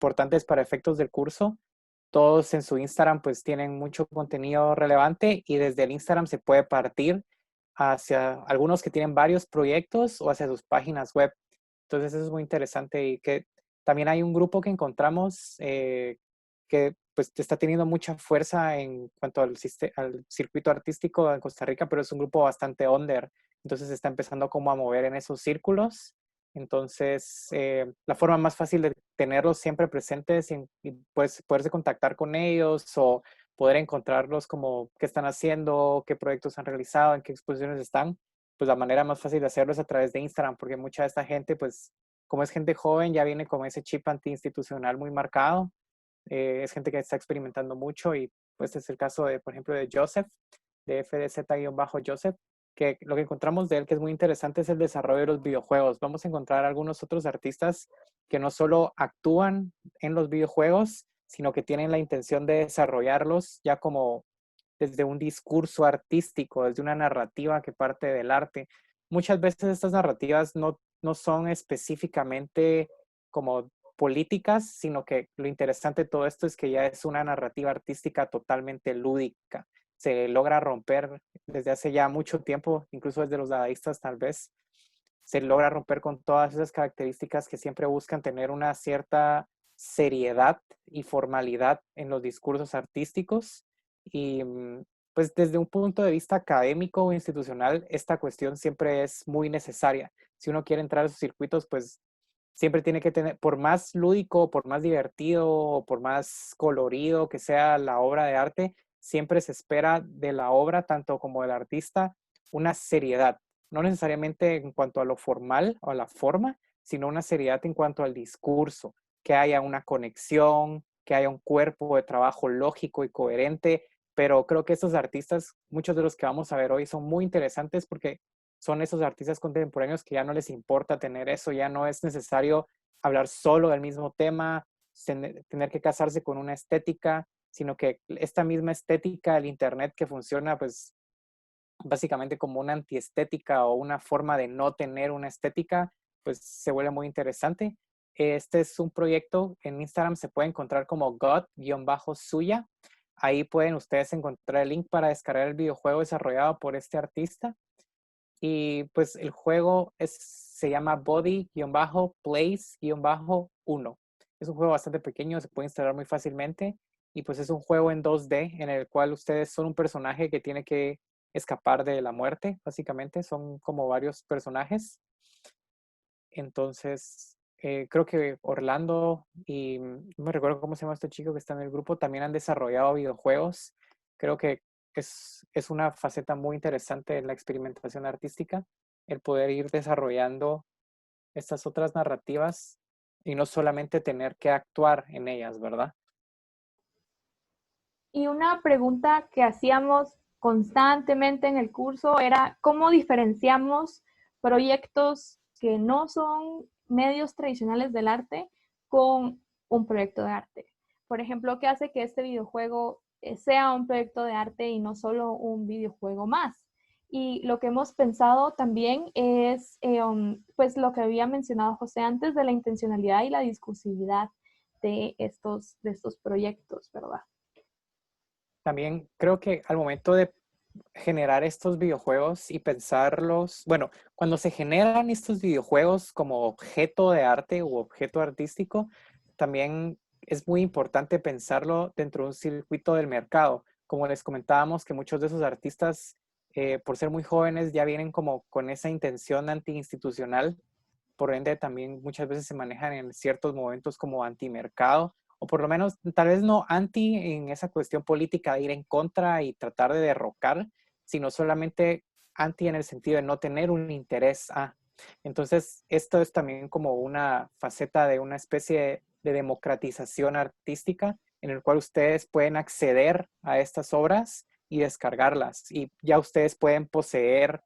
importantes para efectos del curso. Todos en su Instagram pues tienen mucho contenido relevante y desde el Instagram se puede partir hacia algunos que tienen varios proyectos o hacia sus páginas web. Entonces eso es muy interesante y que también hay un grupo que encontramos que pues está teniendo mucha fuerza en cuanto al circuito artístico en Costa Rica, pero es un grupo bastante under. Entonces se está empezando como a mover en esos círculos. Entonces, la forma más fácil de tenerlos siempre presentes y pues, poderse contactar con ellos o poder encontrarlos como qué están haciendo, qué proyectos han realizado, en qué exposiciones están, pues la manera más fácil de hacerlo es a través de Instagram, porque mucha de esta gente, pues como es gente joven, ya viene con ese chip antiinstitucional muy marcado. Es gente que está experimentando mucho y pues es el caso de, por ejemplo, de Joseph, de FDZ-Joseph, que lo que encontramos de él que es muy interesante es el desarrollo de los videojuegos. Vamos a encontrar algunos otros artistas que no solo actúan en los videojuegos, sino que tienen la intención de desarrollarlos ya como desde un discurso artístico, desde una narrativa que parte del arte. Muchas veces estas narrativas no son específicamente como políticas, sino que lo interesante de todo esto es que ya es una narrativa artística totalmente lúdica. Se logra romper desde hace ya mucho tiempo, incluso desde los dadaístas tal vez, se logra romper con todas esas características que siempre buscan tener una cierta seriedad y formalidad en los discursos artísticos. Y pues desde un punto de vista académico o institucional, esta cuestión siempre es muy necesaria. Si uno quiere entrar a esos circuitos, pues siempre tiene que tener, por más lúdico, por más divertido, o por más colorido que sea la obra de arte, siempre se espera de la obra, tanto como del artista, una seriedad. No necesariamente en cuanto a lo formal o a la forma, sino una seriedad en cuanto al discurso, que haya una conexión, que haya un cuerpo de trabajo lógico y coherente. Pero creo que estos artistas, muchos de los que vamos a ver hoy, son muy interesantes porque son esos artistas contemporáneos que ya no les importa tener eso, ya no es necesario hablar solo del mismo tema, tener que casarse con una estética, sino que esta misma estética del Internet que funciona pues básicamente como una antiestética o una forma de no tener una estética, pues se vuelve muy interesante. Este es un proyecto en Instagram, se puede encontrar como God-Suya. Ahí pueden ustedes encontrar el link para descargar el videojuego desarrollado por este artista. Y pues el juego se llama Body-Place-1. Es un juego bastante pequeño, se puede instalar muy fácilmente. Y pues es un juego en 2D en el cual ustedes son un personaje que tiene que escapar de la muerte, básicamente. Son como varios personajes. Entonces, creo que Orlando y no me recuerdo cómo se llama este chico que está en el grupo, también han desarrollado videojuegos. Creo que es una faceta muy interesante en la experimentación artística, el poder ir desarrollando estas otras narrativas y no solamente tener que actuar en ellas, ¿verdad? Y una pregunta que hacíamos constantemente en el curso era cómo diferenciamos proyectos que no son medios tradicionales del arte con un proyecto de arte. Por ejemplo, ¿qué hace que este videojuego sea un proyecto de arte y no solo un videojuego más? Y lo que hemos pensado también es, pues lo que había mencionado José antes de la intencionalidad y la discursividad de estos proyectos, ¿verdad? También creo que al momento de generar estos videojuegos y pensarlos, bueno, cuando se generan estos videojuegos como objeto de arte u objeto artístico, también es muy importante pensarlo dentro de un circuito del mercado. Como les comentábamos, que muchos de esos artistas, por ser muy jóvenes, ya vienen como con esa intención antiinstitucional, por ende también muchas veces se manejan en ciertos momentos como antimercado o por lo menos tal vez no anti en esa cuestión política de ir en contra y tratar de derrocar, sino solamente anti en el sentido de no tener un interés a. Entonces, esto es también como una faceta de una especie de democratización artística en el cual ustedes pueden acceder a estas obras y descargarlas y ya ustedes pueden poseer.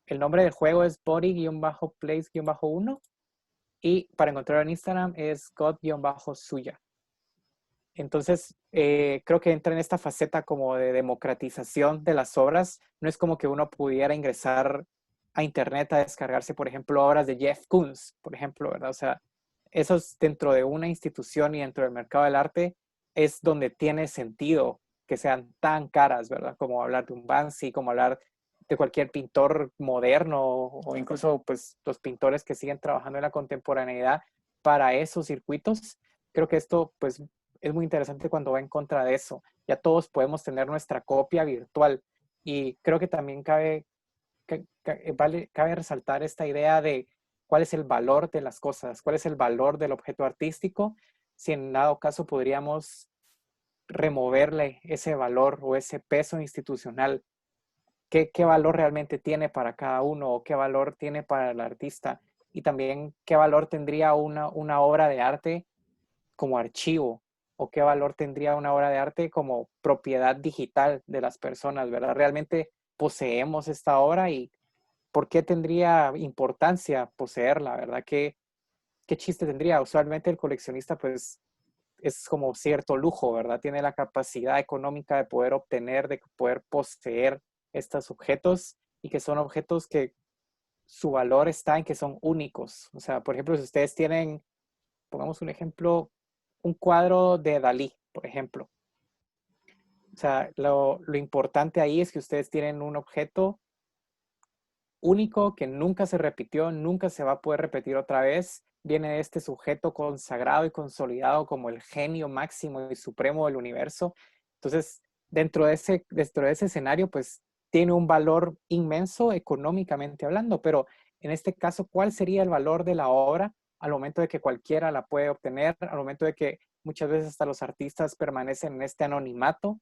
El nombre del juego es Body-Place-1 y para encontrarlo en Instagram es God-Suya. Entonces, creo que entra en esta faceta como de democratización de las obras. No es como que uno pudiera ingresar a internet a descargarse, por ejemplo, obras de Jeff Koons, por ejemplo, ¿verdad? O sea, esos dentro de una institución y dentro del mercado del arte es donde tiene sentido que sean tan caras, ¿verdad? Como hablar de un Banksy, como hablar de cualquier pintor moderno o incluso pues los pintores que siguen trabajando en la contemporaneidad para esos circuitos. Creo que esto pues es muy interesante cuando va en contra de eso. Ya todos podemos tener nuestra copia virtual y creo que también cabe resaltar esta idea de cuál es el valor de las cosas, cuál es el valor del objeto artístico, si en dado caso podríamos removerle ese valor o ese peso institucional. ¿Qué valor realmente tiene para cada uno o qué valor tiene para el artista? Y también qué valor tendría una obra de arte como archivo o qué valor tendría una obra de arte como propiedad digital de las personas, ¿verdad? Realmente poseemos esta obra y ¿por qué tendría importancia poseerla, verdad? ¿Qué chiste tendría? Usualmente el coleccionista pues es como cierto lujo, ¿verdad? Tiene la capacidad económica de poder obtener, de poder poseer estos objetos y que son objetos que su valor está en que son únicos. O sea, por ejemplo, si ustedes tienen, pongamos un ejemplo, un cuadro de Dalí, por ejemplo. O sea, lo importante ahí es que ustedes tienen un objeto único que nunca se repitió, nunca se va a poder repetir otra vez. Viene de este sujeto consagrado y consolidado como el genio máximo y supremo del universo. Entonces, dentro de ese escenario, pues tiene un valor inmenso económicamente hablando, pero en este caso, ¿cuál sería el valor de la obra al momento de que cualquiera la puede obtener, al momento de que muchas veces hasta los artistas permanecen en este anonimato?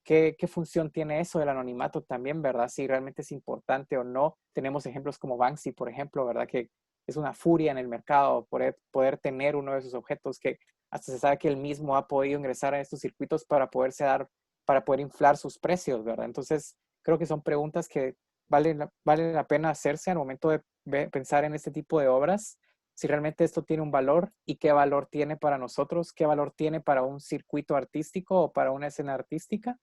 ¿Qué función tiene eso del anonimato también, verdad? Si realmente es importante o no. Tenemos ejemplos como Banksy, por ejemplo, ¿verdad? Que es una furia en el mercado poder tener uno de esos objetos que hasta se sabe que él mismo ha podido ingresar a estos circuitos para poder inflar sus precios, ¿verdad? Entonces, creo que son preguntas que vale la pena hacerse al momento de pensar en este tipo de obras, si realmente esto tiene un valor y qué valor tiene para nosotros, qué valor tiene para un circuito artístico o para una escena artística.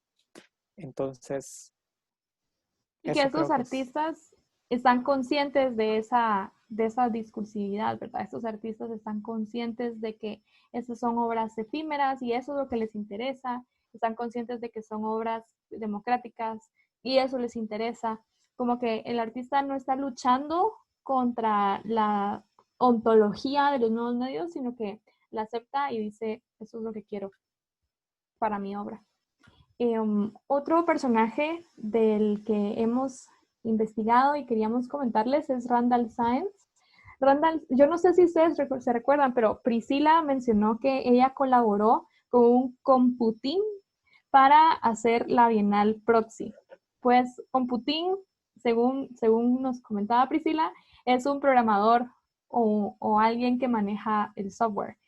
Entonces, Y que eso estos creo que es. artistas están conscientes de esa discursividad, ¿verdad? Estos artistas están conscientes de que estas son obras efímeras y eso es lo que les interesa. Están conscientes de que son obras democráticas y eso les interesa. Como que el artista no está luchando contra la ontología de los nuevos medios, sino que la acepta y dice, eso es lo que quiero para mi obra. Otro personaje del que hemos investigado y queríamos comentarles es Randall Sáenz. Randall, yo no sé si ustedes se recuerdan, pero Priscila mencionó que ella colaboró con un computín para hacer la Bienal Proxy. Pues computín, según nos comentaba Priscila, es un programador o alguien que maneja el software.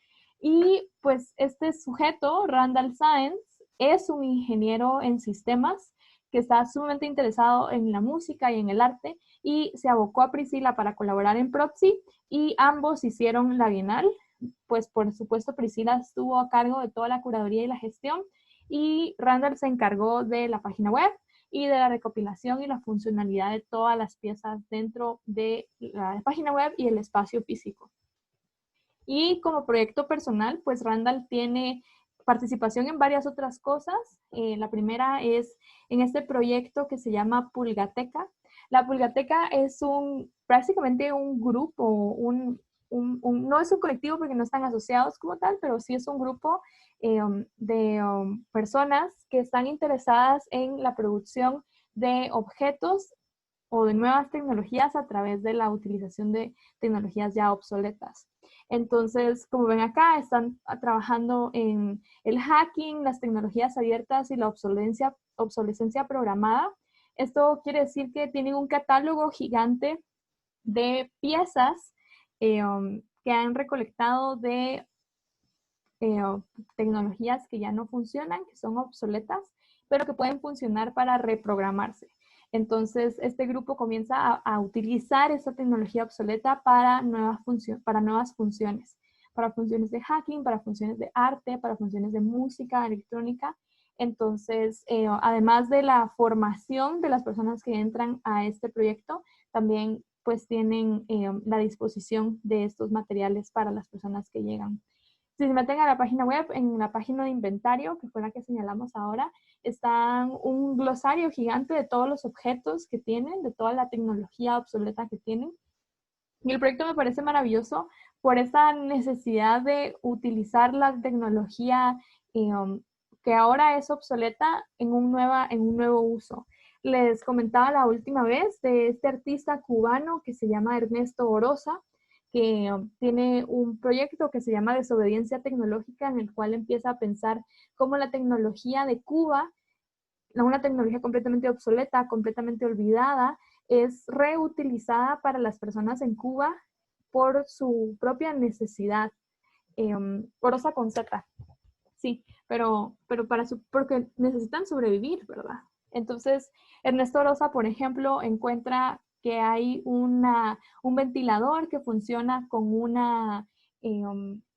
Y pues este sujeto, Randall Sáenz, es un ingeniero en sistemas que está sumamente interesado en la música y en el arte y se abocó a Priscila para colaborar en Proxy y ambos hicieron la Bienal. Pues por supuesto Priscila estuvo a cargo de toda la curaduría y la gestión y Randall se encargó de la página web y de la recopilación y la funcionalidad de todas las piezas dentro de la página web y el espacio físico. Y como proyecto personal, pues Randall tiene participación en varias otras cosas. La primera es en este proyecto que se llama Pulgateca. La Pulgateca es prácticamente un grupo, no es un colectivo porque no están asociados como tal, pero sí es un grupo de personas que están interesadas en la producción de objetos o de nuevas tecnologías a través de la utilización de tecnologías ya obsoletas. Entonces, como ven acá, están trabajando en el hacking, las tecnologías abiertas y la obsolescencia programada. Esto quiere decir que tienen un catálogo gigante de piezas que han recolectado de tecnologías que ya no funcionan, que son obsoletas, pero que pueden funcionar para reprogramarse. Entonces, este grupo comienza a utilizar esta tecnología obsoleta para nuevas funciones, para funciones de hacking, para funciones de arte, para funciones de música electrónica. Entonces, además de la formación de las personas que entran a este proyecto, también pues tienen la disposición de estos materiales para las personas que llegan. Si se meten a la página web, en la página de inventario, que fue la que señalamos ahora, está un glosario gigante de todos los objetos que tienen, de toda la tecnología obsoleta que tienen. Y el proyecto me parece maravilloso por esa necesidad de utilizar la tecnología que ahora es obsoleta en un nuevo uso. Les comentaba la última vez de este artista cubano que se llama Ernesto Oroza, que tiene un proyecto que se llama Desobediencia Tecnológica, en el cual empieza a pensar cómo la tecnología de Cuba, una tecnología completamente obsoleta, completamente olvidada, es reutilizada para las personas en Cuba por su propia necesidad. Oroza con Z, sí, pero porque necesitan sobrevivir, ¿verdad? Entonces, Ernesto Oroza, por ejemplo, encuentra que hay un ventilador que funciona con una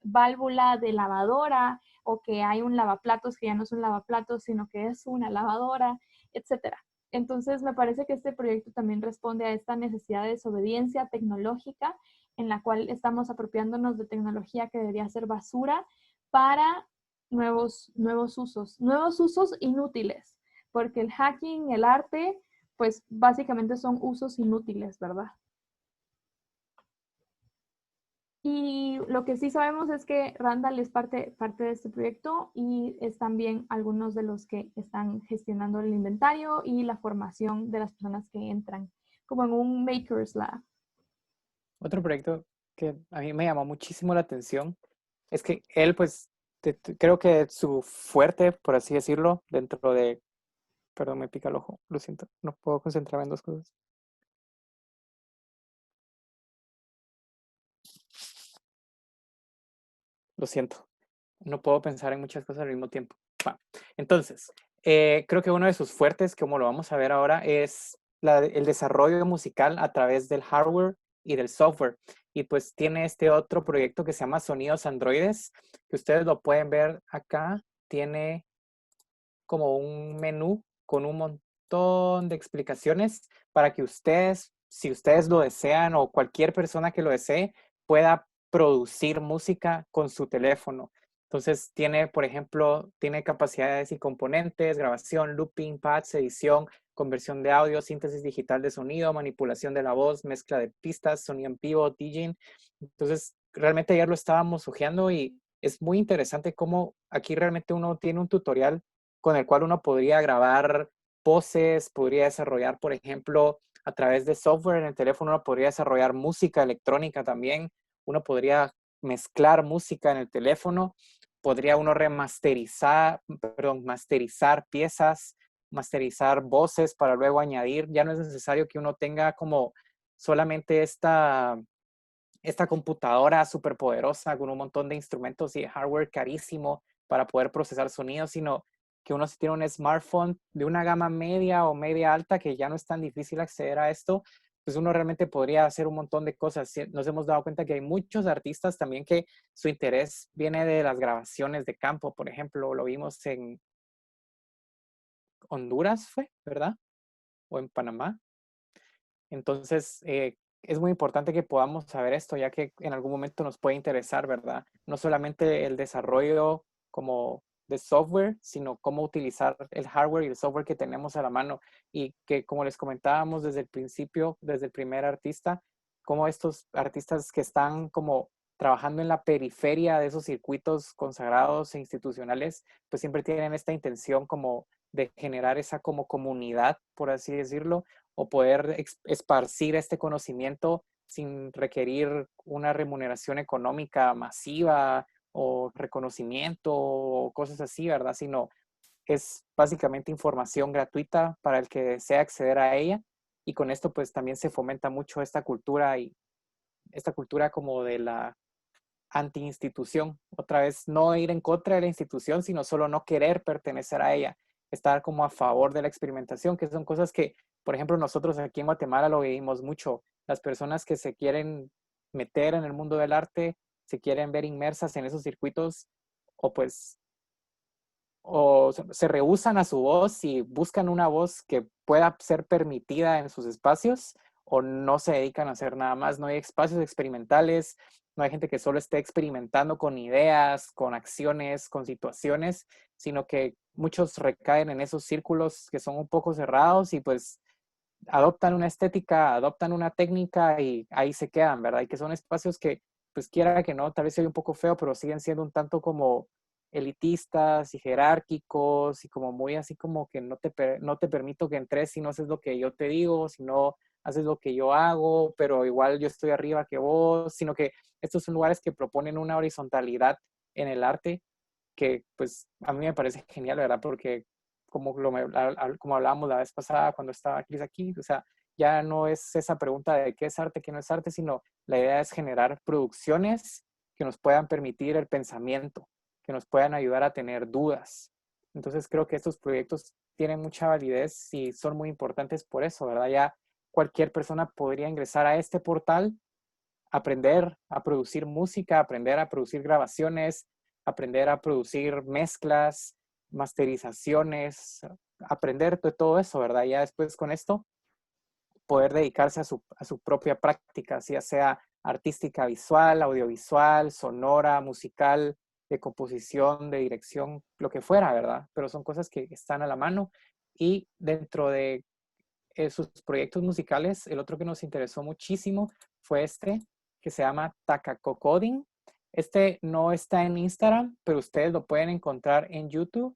válvula de lavadora, o que hay un lavaplatos que ya no es un lavaplatos, sino que es una lavadora, etcétera. Entonces, me parece que este proyecto también responde a esta necesidad de desobediencia tecnológica, en la cual estamos apropiándonos de tecnología que debería ser basura para nuevos usos inútiles, porque el hacking, el arte, pues básicamente son usos inútiles, ¿verdad? Y lo que sí sabemos es que Randall es parte de este proyecto y es también algunos de los que están gestionando el inventario y la formación de las personas que entran, como en un Maker's Lab. Otro proyecto que a mí me llamó muchísimo la atención es que él, pues, creo que su fuerte, por así decirlo, dentro de... Perdón, me pica el ojo, lo siento, no puedo concentrarme en dos cosas. Lo siento, no puedo pensar en muchas cosas al mismo tiempo. Entonces, creo que uno de sus fuertes, como lo vamos a ver ahora, es el desarrollo musical a través del hardware y del software. Y pues tiene este otro proyecto que se llama Sonidos Androides, que ustedes lo pueden ver acá. Tiene como un menú con un montón de explicaciones para que ustedes, si ustedes lo desean o cualquier persona que lo desee, pueda producir música con su teléfono. Entonces tiene, por ejemplo, tiene capacidades y componentes, grabación, looping, pads, edición, conversión de audio, síntesis digital de sonido, manipulación de la voz, mezcla de pistas, sonido en vivo, DJing. Entonces, realmente ayer lo estábamos ojeando y es muy interesante cómo aquí realmente uno tiene un tutorial con el cual uno podría grabar voces, podría desarrollar, por ejemplo, a través de software en el teléfono, uno podría desarrollar música electrónica también, uno podría mezclar música en el teléfono, podría uno masterizar piezas, masterizar voces para luego añadir. Ya no es necesario que uno tenga como solamente esta computadora súper poderosa con un montón de instrumentos y hardware carísimo para poder procesar sonidos, sino que uno si tiene un smartphone de una gama media o media alta, que ya no es tan difícil acceder a esto, pues uno realmente podría hacer un montón de cosas. Nos hemos dado cuenta que hay muchos artistas también que su interés viene de las grabaciones de campo, por ejemplo, lo vimos en Honduras, fue, ¿verdad? O en Panamá. Entonces, es muy importante que podamos saber esto, ya que en algún momento nos puede interesar, ¿verdad? No solamente el desarrollo como de software, sino cómo utilizar el hardware y el software que tenemos a la mano. Y que, como les comentábamos desde el principio, desde el primer artista, como estos artistas que están como trabajando en la periferia de esos circuitos consagrados e institucionales, pues siempre tienen esta intención como de generar esa como comunidad, por así decirlo, o poder esparcir este conocimiento sin requerir una remuneración económica masiva o reconocimiento o cosas así, ¿verdad? Sino es básicamente información gratuita para el que desea acceder a ella, y con esto pues también se fomenta mucho esta cultura y esta cultura como de la anti-institución. Otra vez, no ir en contra de la institución, sino solo no querer pertenecer a ella, estar como a favor de la experimentación, que son cosas que, por ejemplo, nosotros aquí en Guatemala lo vivimos mucho. Las personas que se quieren meter en el mundo del arte, se quieren ver inmersas en esos circuitos, o pues o se rehúsan a su voz y buscan una voz que pueda ser permitida en sus espacios, o no se dedican a hacer nada más. No hay espacios experimentales, no hay gente que solo esté experimentando con ideas, con acciones, con situaciones, sino que muchos recaen en esos círculos que son un poco cerrados y pues adoptan una estética, adoptan una técnica y ahí se quedan, ¿verdad? Y que son espacios que, pues quiera que no, tal vez se ve un poco feo, pero siguen siendo un tanto como elitistas y jerárquicos y como muy así como que no te permito que entres si no haces lo que yo te digo, si no haces lo que yo hago, pero igual yo estoy arriba que vos, sino que estos son lugares que proponen una horizontalidad en el arte que pues a mí me parece genial, ¿verdad? Porque como hablábamos la vez pasada cuando estaba Chris aquí, o sea, ya no es esa pregunta de qué es arte, qué no es arte, sino la idea es generar producciones que nos puedan permitir el pensamiento, que nos puedan ayudar a tener dudas. Entonces creo que estos proyectos tienen mucha validez y son muy importantes por eso, ¿verdad? Ya cualquier persona podría ingresar a este portal, aprender a producir música, aprender a producir grabaciones, aprender a producir mezclas, masterizaciones, aprender de todo eso, ¿verdad? Ya después con esto poder dedicarse a su propia práctica, ya sea artística visual, audiovisual, sonora, musical, de composición, de dirección, lo que fuera, ¿verdad? Pero son cosas que están a la mano y dentro de sus proyectos musicales, el otro que nos interesó muchísimo fue este, que se llama Takako Coding. Este no está en Instagram, pero ustedes lo pueden encontrar en YouTube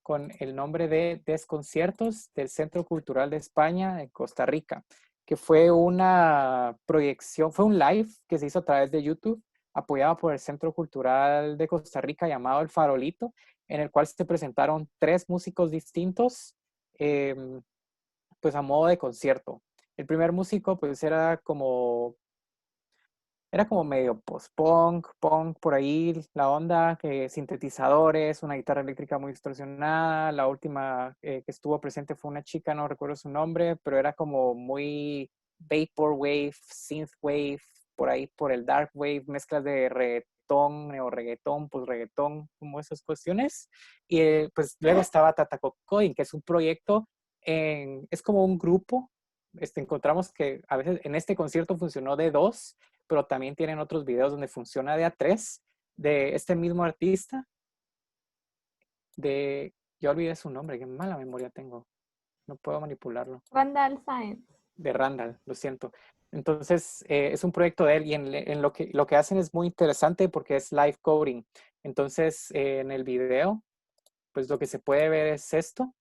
con el nombre de Desconciertos del Centro Cultural de España en Costa Rica, que fue una proyección, fue un live que se hizo a través de YouTube, apoyado por el Centro Cultural de Costa Rica llamado El Farolito, en el cual se presentaron 3 músicos distintos, pues a modo de concierto. El primer músico pues era como medio post-punk, punk por ahí, la onda, que sintetizadores, una guitarra eléctrica muy distorsionada. La última que estuvo presente fue una chica, no recuerdo su nombre, pero era como muy vaporwave, synthwave, por ahí por el dark wave, mezclas de reggaetón, neo reggaetón, pues reggaetón, como esas cuestiones. Y pues luego estaba Tatacocoin, que es un proyecto, es como un grupo. Encontramos que a veces en este concierto funcionó de 2, pero también tienen otros videos donde funciona de a 3 de este mismo artista, yo olvidé su nombre, qué mala memoria tengo, no puedo manipularlo, Randall Science. de Randall, lo siento. Entonces, es un proyecto de él y en lo que hacen es muy interesante porque es live coding. Entonces, en el video, pues lo que se puede ver es esto.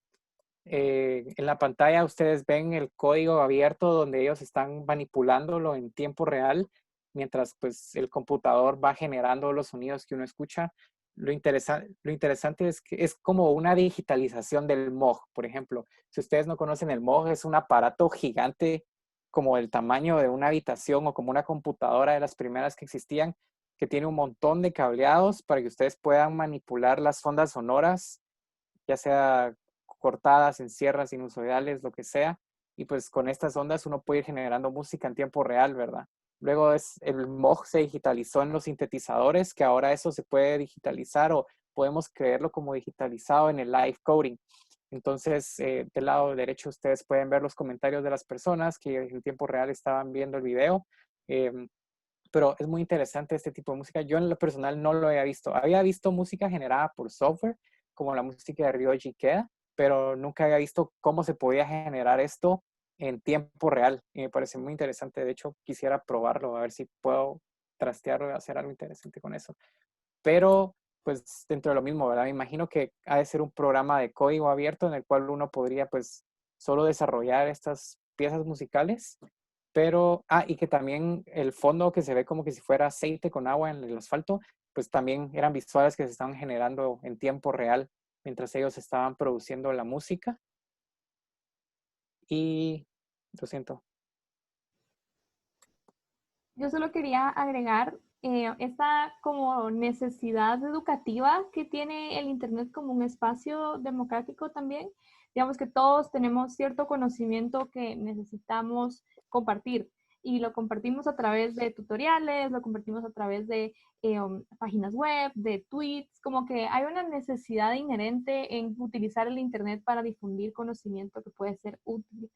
En la pantalla ustedes ven el código abierto donde ellos están manipulándolo en tiempo real, mientras pues el computador va generando los sonidos que uno escucha. Lo interesante es que es como una digitalización del Moog, por ejemplo. Si ustedes no conocen el Moog, es un aparato gigante como el tamaño de una habitación o como una computadora de las primeras que existían, que tiene un montón de cableados para que ustedes puedan manipular las ondas sonoras, ya sea cortadas en sierras sinusoidales, lo que sea. Y pues con estas ondas uno puede ir generando música en tiempo real, ¿verdad? Luego el Moog se digitalizó en los sintetizadores, que ahora eso se puede digitalizar o podemos creerlo como digitalizado en el live coding. Entonces, del lado derecho ustedes pueden ver los comentarios de las personas que en tiempo real estaban viendo el video. Eh, pero es muy interesante este tipo de música. Yo en lo personal no lo había visto. Había visto música generada por software, como la música de Ryoji Ikeda, pero nunca había visto cómo se podía generar esto en tiempo real. Y me parece muy interesante. De hecho, quisiera probarlo, a ver si puedo trastear o hacer algo interesante con eso. Pero, pues, dentro de lo mismo, ¿verdad? Me imagino que ha de ser un programa de código abierto en el cual uno podría, pues, solo desarrollar estas piezas musicales, pero, y que también el fondo que se ve como que si fuera aceite con agua en el asfalto, pues también eran visuales que se estaban generando en tiempo real mientras ellos estaban produciendo la música. Y lo siento. Yo solo quería agregar esta como necesidad educativa que tiene el Internet como un espacio democrático también. Digamos que todos tenemos cierto conocimiento que necesitamos compartir y lo compartimos a través de tutoriales, lo compartimos a través de páginas web, de tweets, como que hay una necesidad inherente en utilizar el Internet para difundir conocimiento que puede ser útil.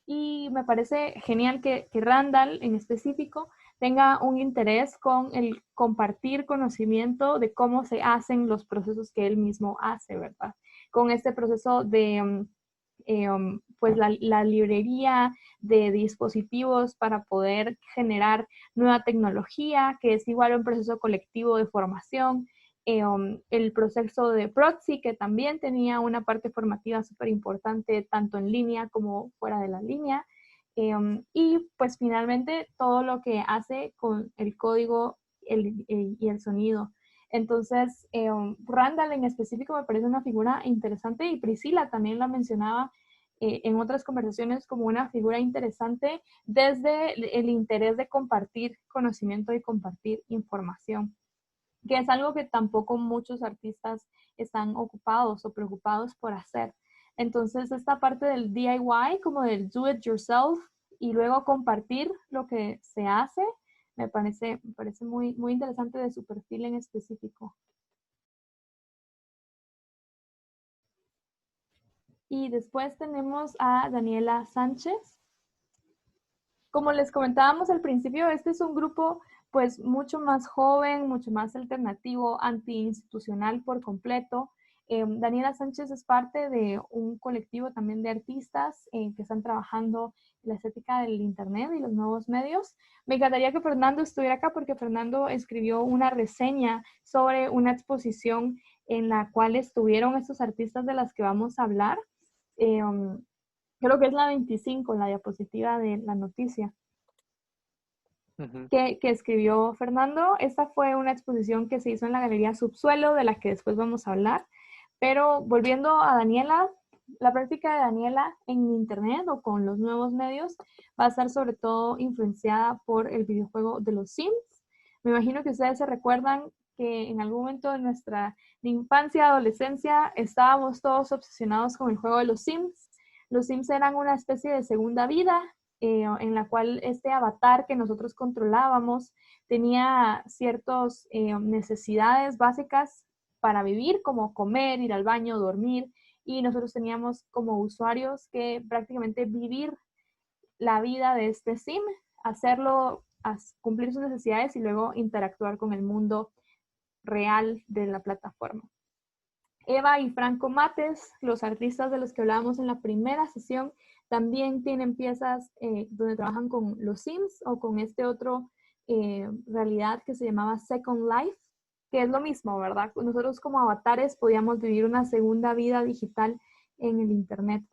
Y me parece genial que Randall en específico tenga un interés con el compartir conocimiento de cómo se hacen los procesos que él mismo hace, ¿verdad? Con este proceso de pues la librería de dispositivos para poder generar nueva tecnología, que es igual un proceso colectivo de formación, el proceso de Protsi, que también tenía una parte formativa súper importante, tanto en línea como fuera de la línea, y pues finalmente todo lo que hace con el código y el sonido. Entonces, Randall en específico me parece una figura interesante y Priscila también la mencionaba en otras conversaciones como una figura interesante desde el interés de compartir conocimiento y compartir información, que es algo que tampoco muchos artistas están ocupados o preocupados por hacer. Entonces, esta parte del DIY, como del do it yourself, y luego compartir lo que se hace, me parece muy, muy interesante de su perfil en específico. Y después tenemos a Daniela Sánchez. Como les comentábamos al principio, este es un grupo pues mucho más joven, mucho más alternativo, antiinstitucional por completo. Daniela Sánchez es parte de un colectivo también de artistas que están trabajando en la estética del Internet y los nuevos medios. Me encantaría que Fernando estuviera acá porque Fernando escribió una reseña sobre una exposición en la cual estuvieron estos artistas de las que vamos a hablar. Creo que es la 25, la diapositiva de la noticia que escribió Fernando. Esta fue una exposición que se hizo en la Galería Subsuelo, de la que después vamos a hablar. Pero volviendo a Daniela, la práctica de Daniela en Internet o con los nuevos medios va a estar sobre todo influenciada por el videojuego de los Sims. Me imagino que ustedes se recuerdan que en algún momento de nuestra infancia, adolescencia, estábamos todos obsesionados con el juego de los Sims. Los Sims eran una especie de segunda vida en la cual este avatar que nosotros controlábamos tenía ciertas necesidades básicas para vivir, como comer, ir al baño, dormir, y nosotros teníamos como usuarios que prácticamente vivir la vida de este sim, hacerlo, cumplir sus necesidades y luego interactuar con el mundo real de la plataforma. Eva y Franco Mates, los artistas de los que hablábamos en la primera sesión, también tienen piezas donde trabajan con los Sims o con este otro realidad que se llamaba Second Life, que es lo mismo, ¿verdad? Nosotros como avatares podíamos vivir una segunda vida digital en el Internet.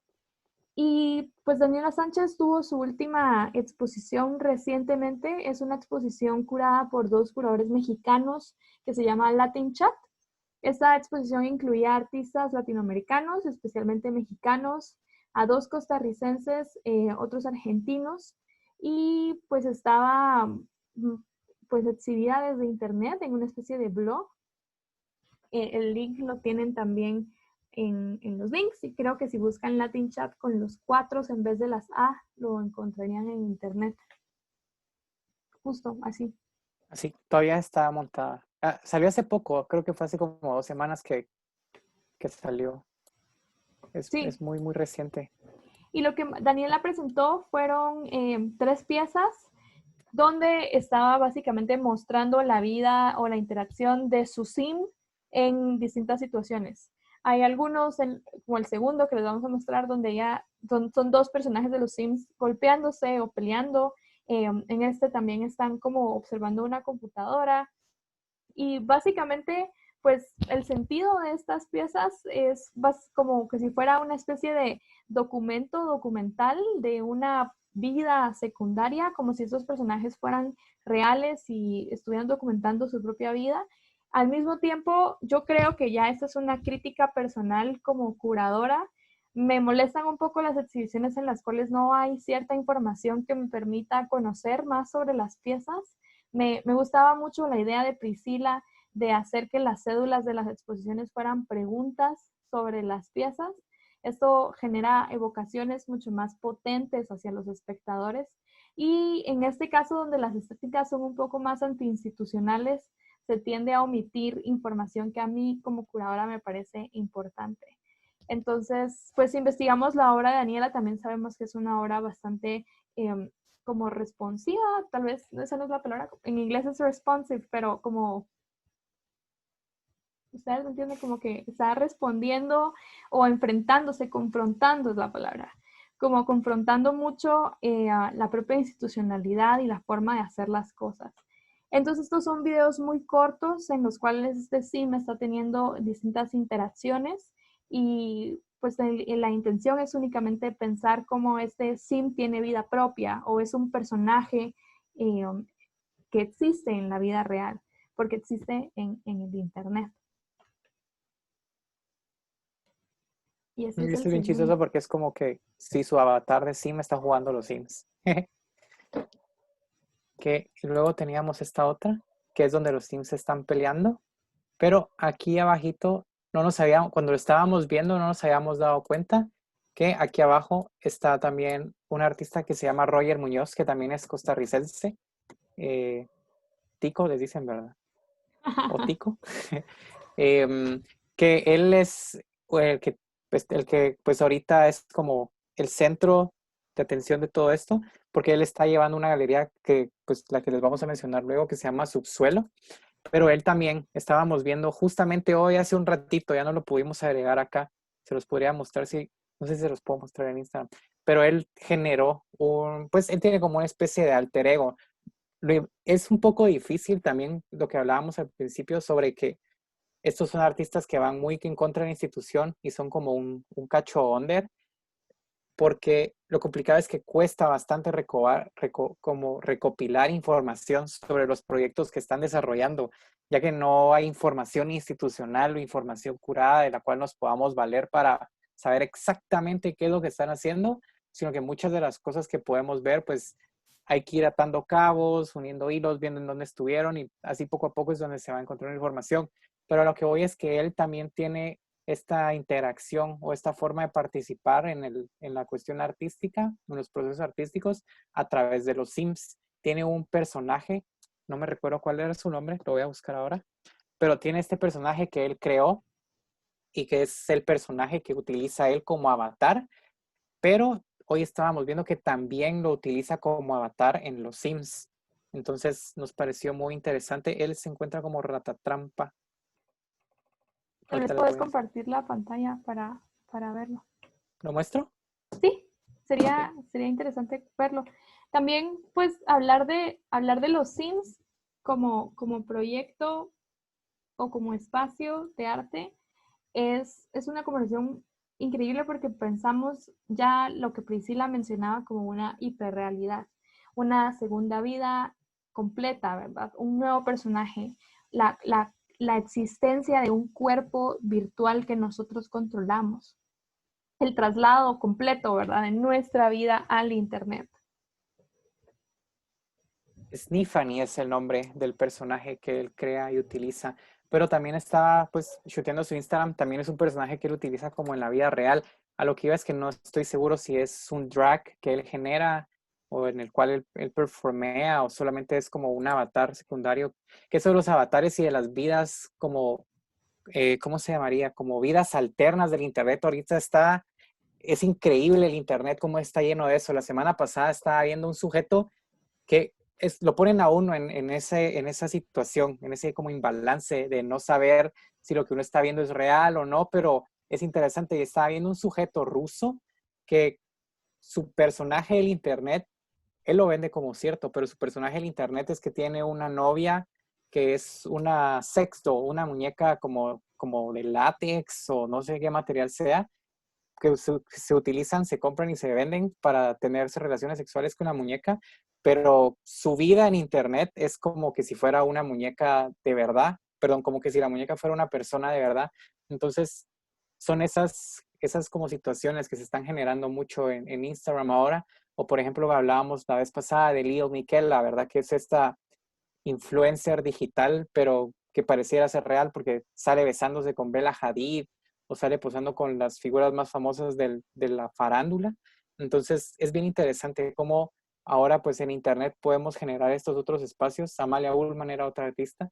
Y pues Daniela Sánchez tuvo su última exposición recientemente. Es una exposición curada por dos curadores mexicanos que se llama Latin Chat. Esta exposición incluía artistas latinoamericanos, especialmente mexicanos, a dos costarricenses, otros argentinos, y pues estaba pues exhibida desde internet en una especie de blog. El link lo tienen también en los links, y creo que si buscan Latin Chat con los 4 en vez de las A, lo encontrarían en internet. Justo así. Así, todavía está montada. Salió hace poco, creo que fue hace como 2 semanas que salió. Sí. Es muy, muy reciente. Y lo que Daniela presentó fueron 3 piezas donde estaba básicamente mostrando la vida o la interacción de su sim en distintas situaciones. Hay algunos, como el segundo que les vamos a mostrar, donde ya son 2 personajes de los sims golpeándose o peleando. En este también están como observando una computadora. Y básicamente, pues el sentido de estas piezas es como que si fuera una especie de documento documental de una vida secundaria, como si estos personajes fueran reales y estuvieran documentando su propia vida. Al mismo tiempo, yo creo que ya esta es una crítica personal como curadora. Me molestan un poco las exhibiciones en las cuales no hay cierta información que me permita conocer más sobre las piezas. Me gustaba mucho la idea de Priscila de hacer que las cédulas de las exposiciones fueran preguntas sobre las piezas. Esto genera evocaciones mucho más potentes hacia los espectadores. Y en este caso, donde las estéticas son un poco más antiinstitucionales, se tiende a omitir información que a mí como curadora me parece importante. Entonces, pues si investigamos la obra de Daniela, también sabemos que es una obra bastante como responsiva, tal vez esa no es la palabra, en inglés es responsive, pero como, ustedes entienden, como que está respondiendo o enfrentándose, confrontando es la palabra, como confrontando mucho la propia institucionalidad y la forma de hacer las cosas. Entonces estos son videos muy cortos en los cuales este sim está teniendo distintas interacciones y pues la intención es únicamente pensar cómo este sim tiene vida propia o es un personaje eh, que existe en la vida real, porque existe en el internet. Y ese Y es esto el es bien chistoso segundo. porque es como que si su avatar de Sim está jugando los Sims. Que luego teníamos esta otra, que es donde los Sims se están peleando, pero aquí abajito no nos habíamos, cuando lo estábamos viendo no nos habíamos dado cuenta que aquí abajo está también un artista que se llama Roger Muñoz, que también es costarricense. Eh, Tico les dicen, ¿verdad? O Tico. Em, que él es el que pues ahorita es como el centro de atención de todo esto, porque él está llevando una galería que pues la que les vamos a mencionar luego, que se llama Subsuelo, pero él también estábamos viendo justamente hoy hace un ratito, ya no lo pudimos agregar acá, se los podría mostrar, si no sé si se los puedo mostrar en Instagram, pero él generó pues él tiene como una especie de alter ego. Es un poco difícil también lo que hablábamos al principio sobre que estos son artistas que van muy en contra de la institución y son como un cacho under, porque lo complicado es que cuesta bastante como recopilar información sobre los proyectos que están desarrollando, ya que no hay información institucional o información curada de la cual nos podamos valer para saber exactamente qué es lo que están haciendo, sino que muchas de las cosas que podemos ver, pues hay que ir atando cabos, uniendo hilos, viendo en dónde estuvieron y así poco a poco es donde se va encontrando información. Pero lo que voy es que él también tiene esta interacción o esta forma de participar en la cuestión artística, en los procesos artísticos, a través de los Sims. Tiene un personaje, no me recuerdo cuál era su nombre, lo voy a buscar ahora, pero tiene este personaje que él creó y que es el personaje que utiliza él como avatar, pero hoy estábamos viendo que también lo utiliza como avatar en los Sims. Entonces nos pareció muy interesante. Él se encuentra como Ratatrampa. Tal vez Ahorita les puedes voy a... compartir la pantalla para verlo. ¿Lo muestro? Sí, Ok. sería interesante verlo. También, pues, hablar de los Sims como proyecto o como espacio de arte es una conversación increíble porque pensamos ya lo que Priscila mencionaba como una hiperrealidad, una segunda vida completa, ¿verdad? Un nuevo personaje, la existencia de un cuerpo virtual que nosotros controlamos, el traslado completo, ¿verdad? De nuestra vida al Internet. Sniffany es el nombre del personaje que él crea y utiliza, pero también estaba pues shooteando su Instagram, también es un personaje que él utiliza como en la vida real. A lo que iba es que no estoy seguro si es un drag que él genera o en el cual él performea o solamente es como un avatar secundario, que son los avatares y de las vidas como, ¿cómo se llamaría? Como vidas alternas del Internet. Ahorita es increíble el Internet cómo está lleno de eso. La semana pasada estaba viendo un sujeto que lo ponen a uno en esa situación, en ese como imbalance de no saber si lo que uno está viendo es real o no, pero es interesante. Y estaba viendo un sujeto ruso que su personaje del internet, él lo vende como cierto, pero su personaje del internet es que tiene una novia que es una sexto, una muñeca como de látex o no sé qué material sea, que se utilizan, se compran y se venden para tenerse relaciones sexuales con la muñeca, pero su vida en internet es como que si fuera una muñeca de verdad, perdón, como que si la muñeca fuera una persona de verdad. Entonces, son esas como situaciones que se están generando mucho en Instagram ahora, o por ejemplo, hablábamos la vez pasada de Lil Miquel, la verdad que es esta influencer digital, pero que pareciera ser real porque sale besándose con Bella Hadid o sale posando con las figuras más famosas de la farándula. Entonces es bien interesante cómo ahora pues en internet podemos generar estos otros espacios. Amalia Ullman era otra artista,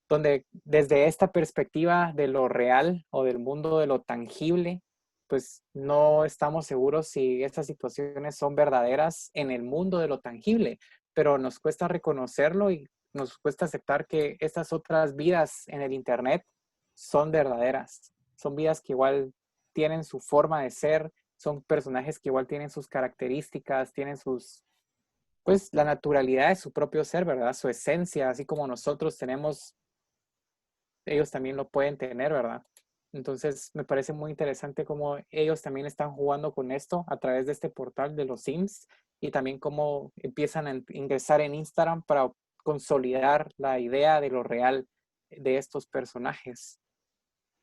donde desde esta perspectiva de lo real o del mundo de lo tangible pues no estamos seguros si estas situaciones son verdaderas en el mundo de lo tangible, pero nos cuesta reconocerlo y nos cuesta aceptar que estas otras vidas en el Internet son verdaderas. Son vidas que igual tienen su forma de ser, son personajes que igual tienen sus características, tienen sus, pues la naturalidad de su propio ser, ¿verdad? Su esencia, así como nosotros tenemos, ellos también lo pueden tener, ¿verdad? Entonces me parece muy interesante cómo ellos también están jugando con esto a través de este portal de los Sims y también cómo empiezan a ingresar en Instagram para consolidar la idea de lo real de estos personajes.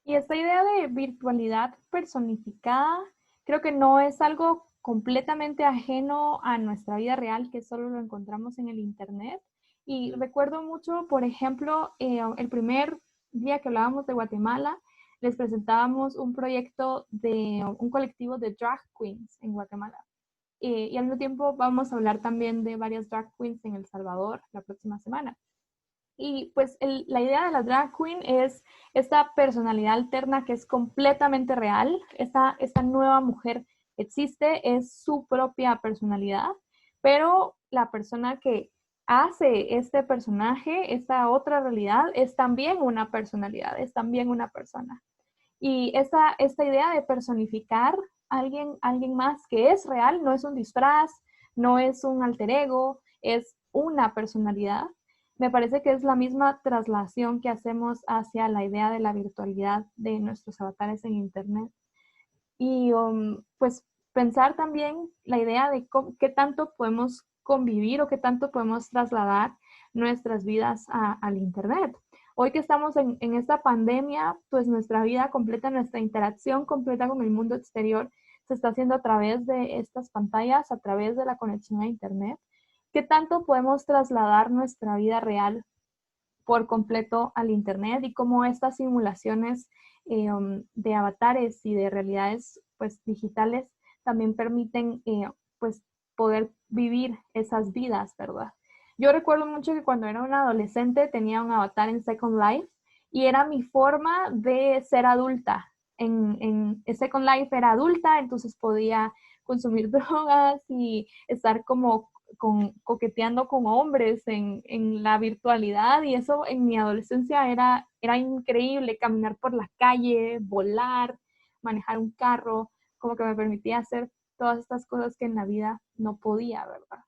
Y esta idea de virtualidad personificada creo que no es algo completamente ajeno a nuestra vida real, que solo lo encontramos en el Internet. Y recuerdo mucho, por ejemplo, el primer día que hablábamos de Guatemala, les presentábamos un proyecto de un colectivo de drag queens en Guatemala. Y al mismo tiempo vamos a hablar también de varias drag queens en El Salvador la próxima semana. Y pues la idea de la drag queen es esta personalidad alterna que es completamente real. Esta nueva mujer existe, es su propia personalidad, pero la persona que hace este personaje, esta otra realidad, es también una personalidad, es también una persona. Y esta idea de personificar a alguien más que es real, no es un disfraz, no es un alter ego, es una personalidad. Me parece que es la misma traslación que hacemos hacia la idea de la virtualidad de nuestros avatares en Internet. Y pues pensar también la idea de qué tanto podemos convivir o qué tanto podemos trasladar nuestras vidas al Internet. Hoy que estamos en esta pandemia, pues nuestra vida completa, nuestra interacción completa con el mundo exterior se está haciendo a través de estas pantallas, a través de la conexión a Internet. ¿Qué tanto podemos trasladar nuestra vida real por completo al Internet y cómo estas simulaciones de avatares y de realidades pues, digitales también permiten pues, poder vivir esas vidas, ¿verdad? Yo recuerdo mucho que cuando era una adolescente tenía un avatar en Second Life y era mi forma de ser adulta. En Second Life era adulta, entonces podía consumir drogas y estar como coqueteando con hombres en la virtualidad y eso en mi adolescencia era increíble, caminar por la calle, volar, manejar un carro, como que me permitía hacer todas estas cosas que en la vida no podía, ¿verdad?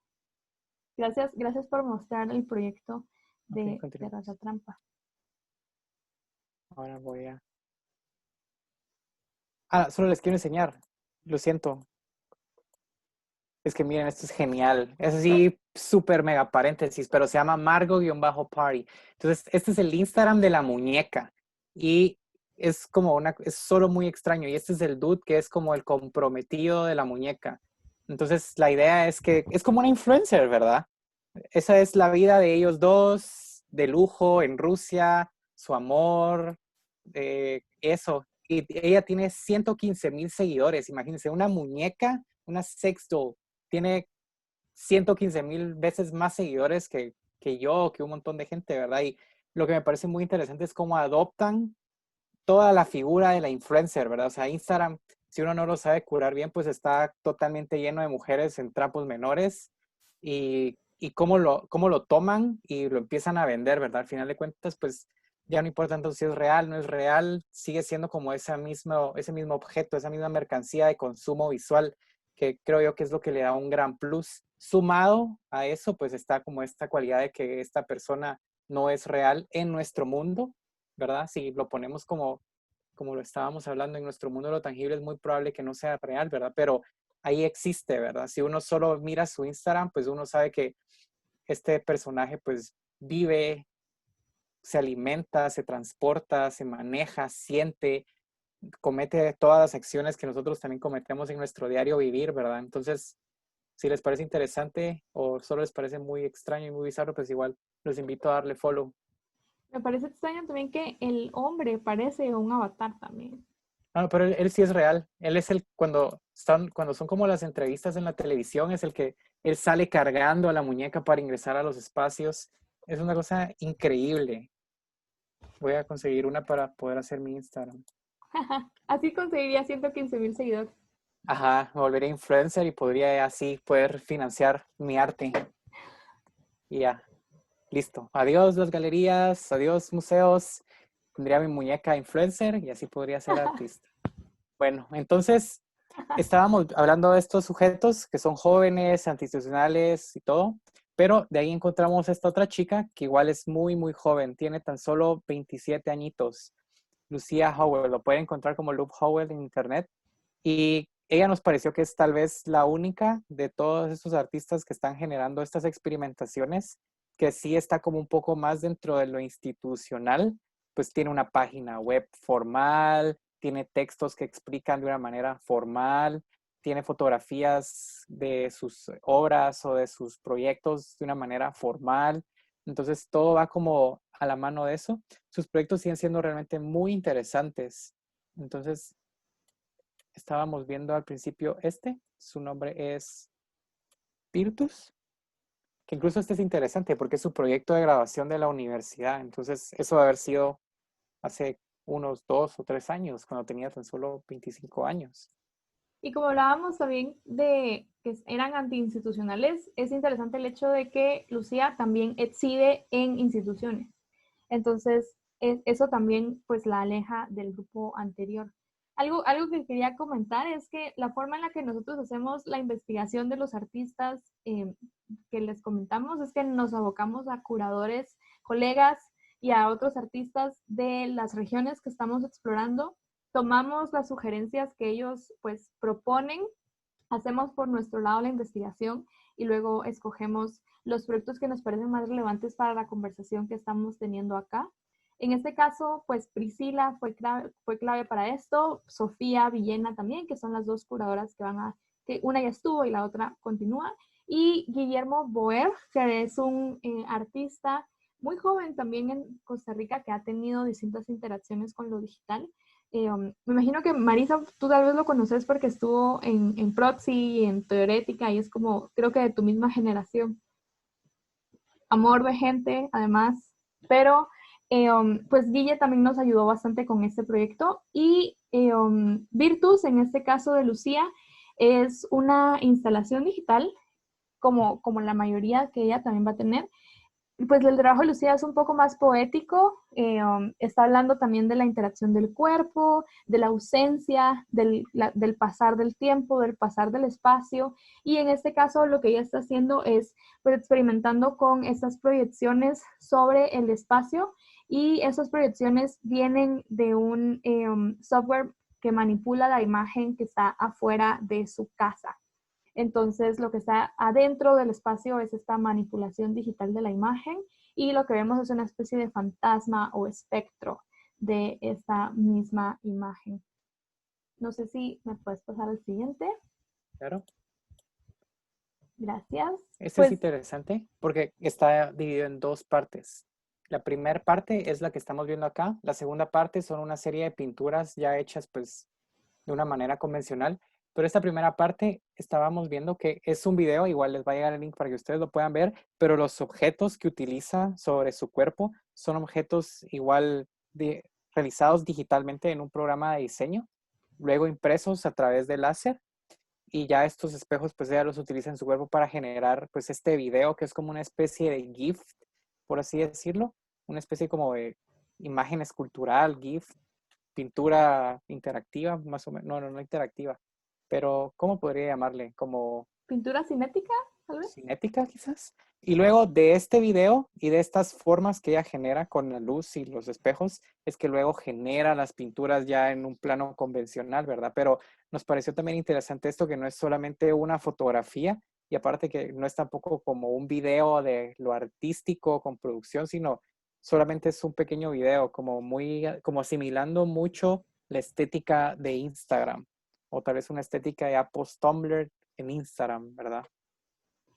Gracias por mostrar el proyecto Okay, de Raza Trampa. Ahora voy a... Ah, solo les quiero enseñar. Lo siento. Es que miren, esto es genial. Es así, súper mega paréntesis, pero se llama Margo-Party. Entonces, este es el Instagram de la muñeca. Y es como es solo muy extraño. Y este es el dude que es como el comprometido de la muñeca. Entonces, la idea es que es como una influencer, ¿verdad? Esa es la vida de ellos dos, de lujo en Rusia, su amor, eso. Y ella tiene 115,000 seguidores. Imagínense, una muñeca, una sex doll tiene 115,000 veces más seguidores que yo, que un montón de gente, ¿verdad? Y lo que me parece muy interesante es cómo adoptan toda la figura de la influencer, ¿verdad? O sea, Instagram, si uno no lo sabe curar bien, pues está totalmente lleno de mujeres en trapos menores y cómo lo toman y lo empiezan a vender, ¿verdad? Al final de cuentas, pues ya no importa tanto si es real, no es real, sigue siendo como ese mismo objeto, esa misma mercancía de consumo visual, que creo yo que es lo que le da un gran plus. Sumado a eso, pues está como esta cualidad de que esta persona no es real en nuestro mundo, ¿verdad? Si lo ponemos como lo estábamos hablando en nuestro mundo de lo tangible, es muy probable que no sea real, ¿verdad? Pero ahí existe, ¿verdad? Si uno solo mira su Instagram, pues uno sabe que este personaje pues vive, se alimenta, se transporta, se maneja, siente, comete todas las acciones que nosotros también cometemos en nuestro diario vivir, ¿verdad? Entonces, si les parece interesante o solo les parece muy extraño y muy bizarro, pues igual los invito a darle follow. Me parece extraño también que el hombre parece un avatar también. No, pero él sí es real. Él es cuando son como las entrevistas en la televisión, es el que él sale cargando a la muñeca para ingresar a los espacios. Es una cosa increíble. Voy a conseguir una para poder hacer mi Instagram. Así conseguiría 115,000 seguidores. Ajá, me volvería influencer y podría así poder financiar mi arte. Y ya, listo. Adiós las galerías, adiós museos. Tendría mi muñeca influencer y así podría ser artista. Bueno, entonces estábamos hablando de estos sujetos que son jóvenes, antiinstitucionales y todo, pero de ahí encontramos esta otra chica que igual es muy, muy joven, tiene tan solo 27 añitos, Lucía Howell, lo pueden encontrar como Luke Howell en internet, y ella nos pareció que es tal vez la única de todos estos artistas que están generando estas experimentaciones, que sí está como un poco más dentro de lo institucional, pues tiene una página web formal, tiene textos que explican de una manera formal, tiene fotografías de sus obras o de sus proyectos de una manera formal. Entonces todo va como a la mano de eso. Sus proyectos siguen siendo realmente muy interesantes. Entonces estábamos viendo al principio su nombre es Virtus, que incluso este es interesante porque es su proyecto de grabación de la universidad. Entonces eso debe haber sido hace unos 2 o 3 años, cuando tenía tan solo 25 años. Y como hablábamos también de que eran antiinstitucionales, es interesante el hecho de que Lucía también exhibe en instituciones. Entonces, eso también pues la aleja del grupo anterior. Algo que quería comentar es que la forma en la que nosotros hacemos la investigación de los artistas que les comentamos es que nos abocamos a curadores, colegas y a otros artistas de las regiones que estamos explorando. Tomamos las sugerencias que ellos pues proponen, hacemos por nuestro lado la investigación y luego escogemos los proyectos que nos parecen más relevantes para la conversación que estamos teniendo acá. En este caso, pues Priscila fue clave para esto, Sofía Villena también, que son las dos curadoras que una ya estuvo y la otra continúa, y Guillermo Boer, que es un artista muy joven también en Costa Rica que ha tenido distintas interacciones con lo digital. Me imagino que Marisa, tú tal vez lo conoces porque estuvo en Proxy y en Teorética y es como, creo que de tu misma generación. Amor de gente, además. Pero, pues Guille también nos ayudó bastante con este proyecto. Y Virtus, en este caso de Lucía, es una instalación digital, como la mayoría que ella también va a tener, pues el trabajo de Lucía es un poco más poético, está hablando también de la interacción del cuerpo, de la ausencia, del pasar del tiempo, del pasar del espacio, y en este caso lo que ella está haciendo es pues, experimentando con estas proyecciones sobre el espacio, y esas proyecciones vienen de un software que manipula la imagen que está afuera de su casa. Entonces, lo que está adentro del espacio es esta manipulación digital de la imagen y lo que vemos es una especie de fantasma o espectro de esta misma imagen. No sé si me puedes pasar al siguiente. Claro. Gracias. Este es Pues interesante porque está dividido en dos partes. La primera parte es la que estamos viendo acá. La segunda parte son una serie de pinturas ya hechas pues de una manera convencional. Pero esta primera parte estábamos viendo que es un video, igual les va a llegar el link para que ustedes lo puedan ver, pero los objetos que utiliza sobre su cuerpo son objetos igual realizados digitalmente en un programa de diseño, luego impresos a través de láser, y ya estos espejos pues ella los utiliza en su cuerpo para generar pues este video que es como una especie de GIF, por así decirlo, una especie como de imagen escultural, GIF, pintura interactiva, más o menos, no interactiva, pero ¿cómo podría llamarle? Como pintura cinética, tal vez. cinética quizás. Y luego de este video y de estas formas que ella genera con la luz y los espejos, es que luego genera las pinturas ya en un plano convencional, ¿verdad? Pero nos pareció también interesante esto, que no es solamente una fotografía y aparte que no es tampoco como un video de lo artístico con producción, sino solamente es un pequeño video, como asimilando mucho la estética de Instagram o tal vez una estética ya post-Tumblr en Instagram, ¿verdad?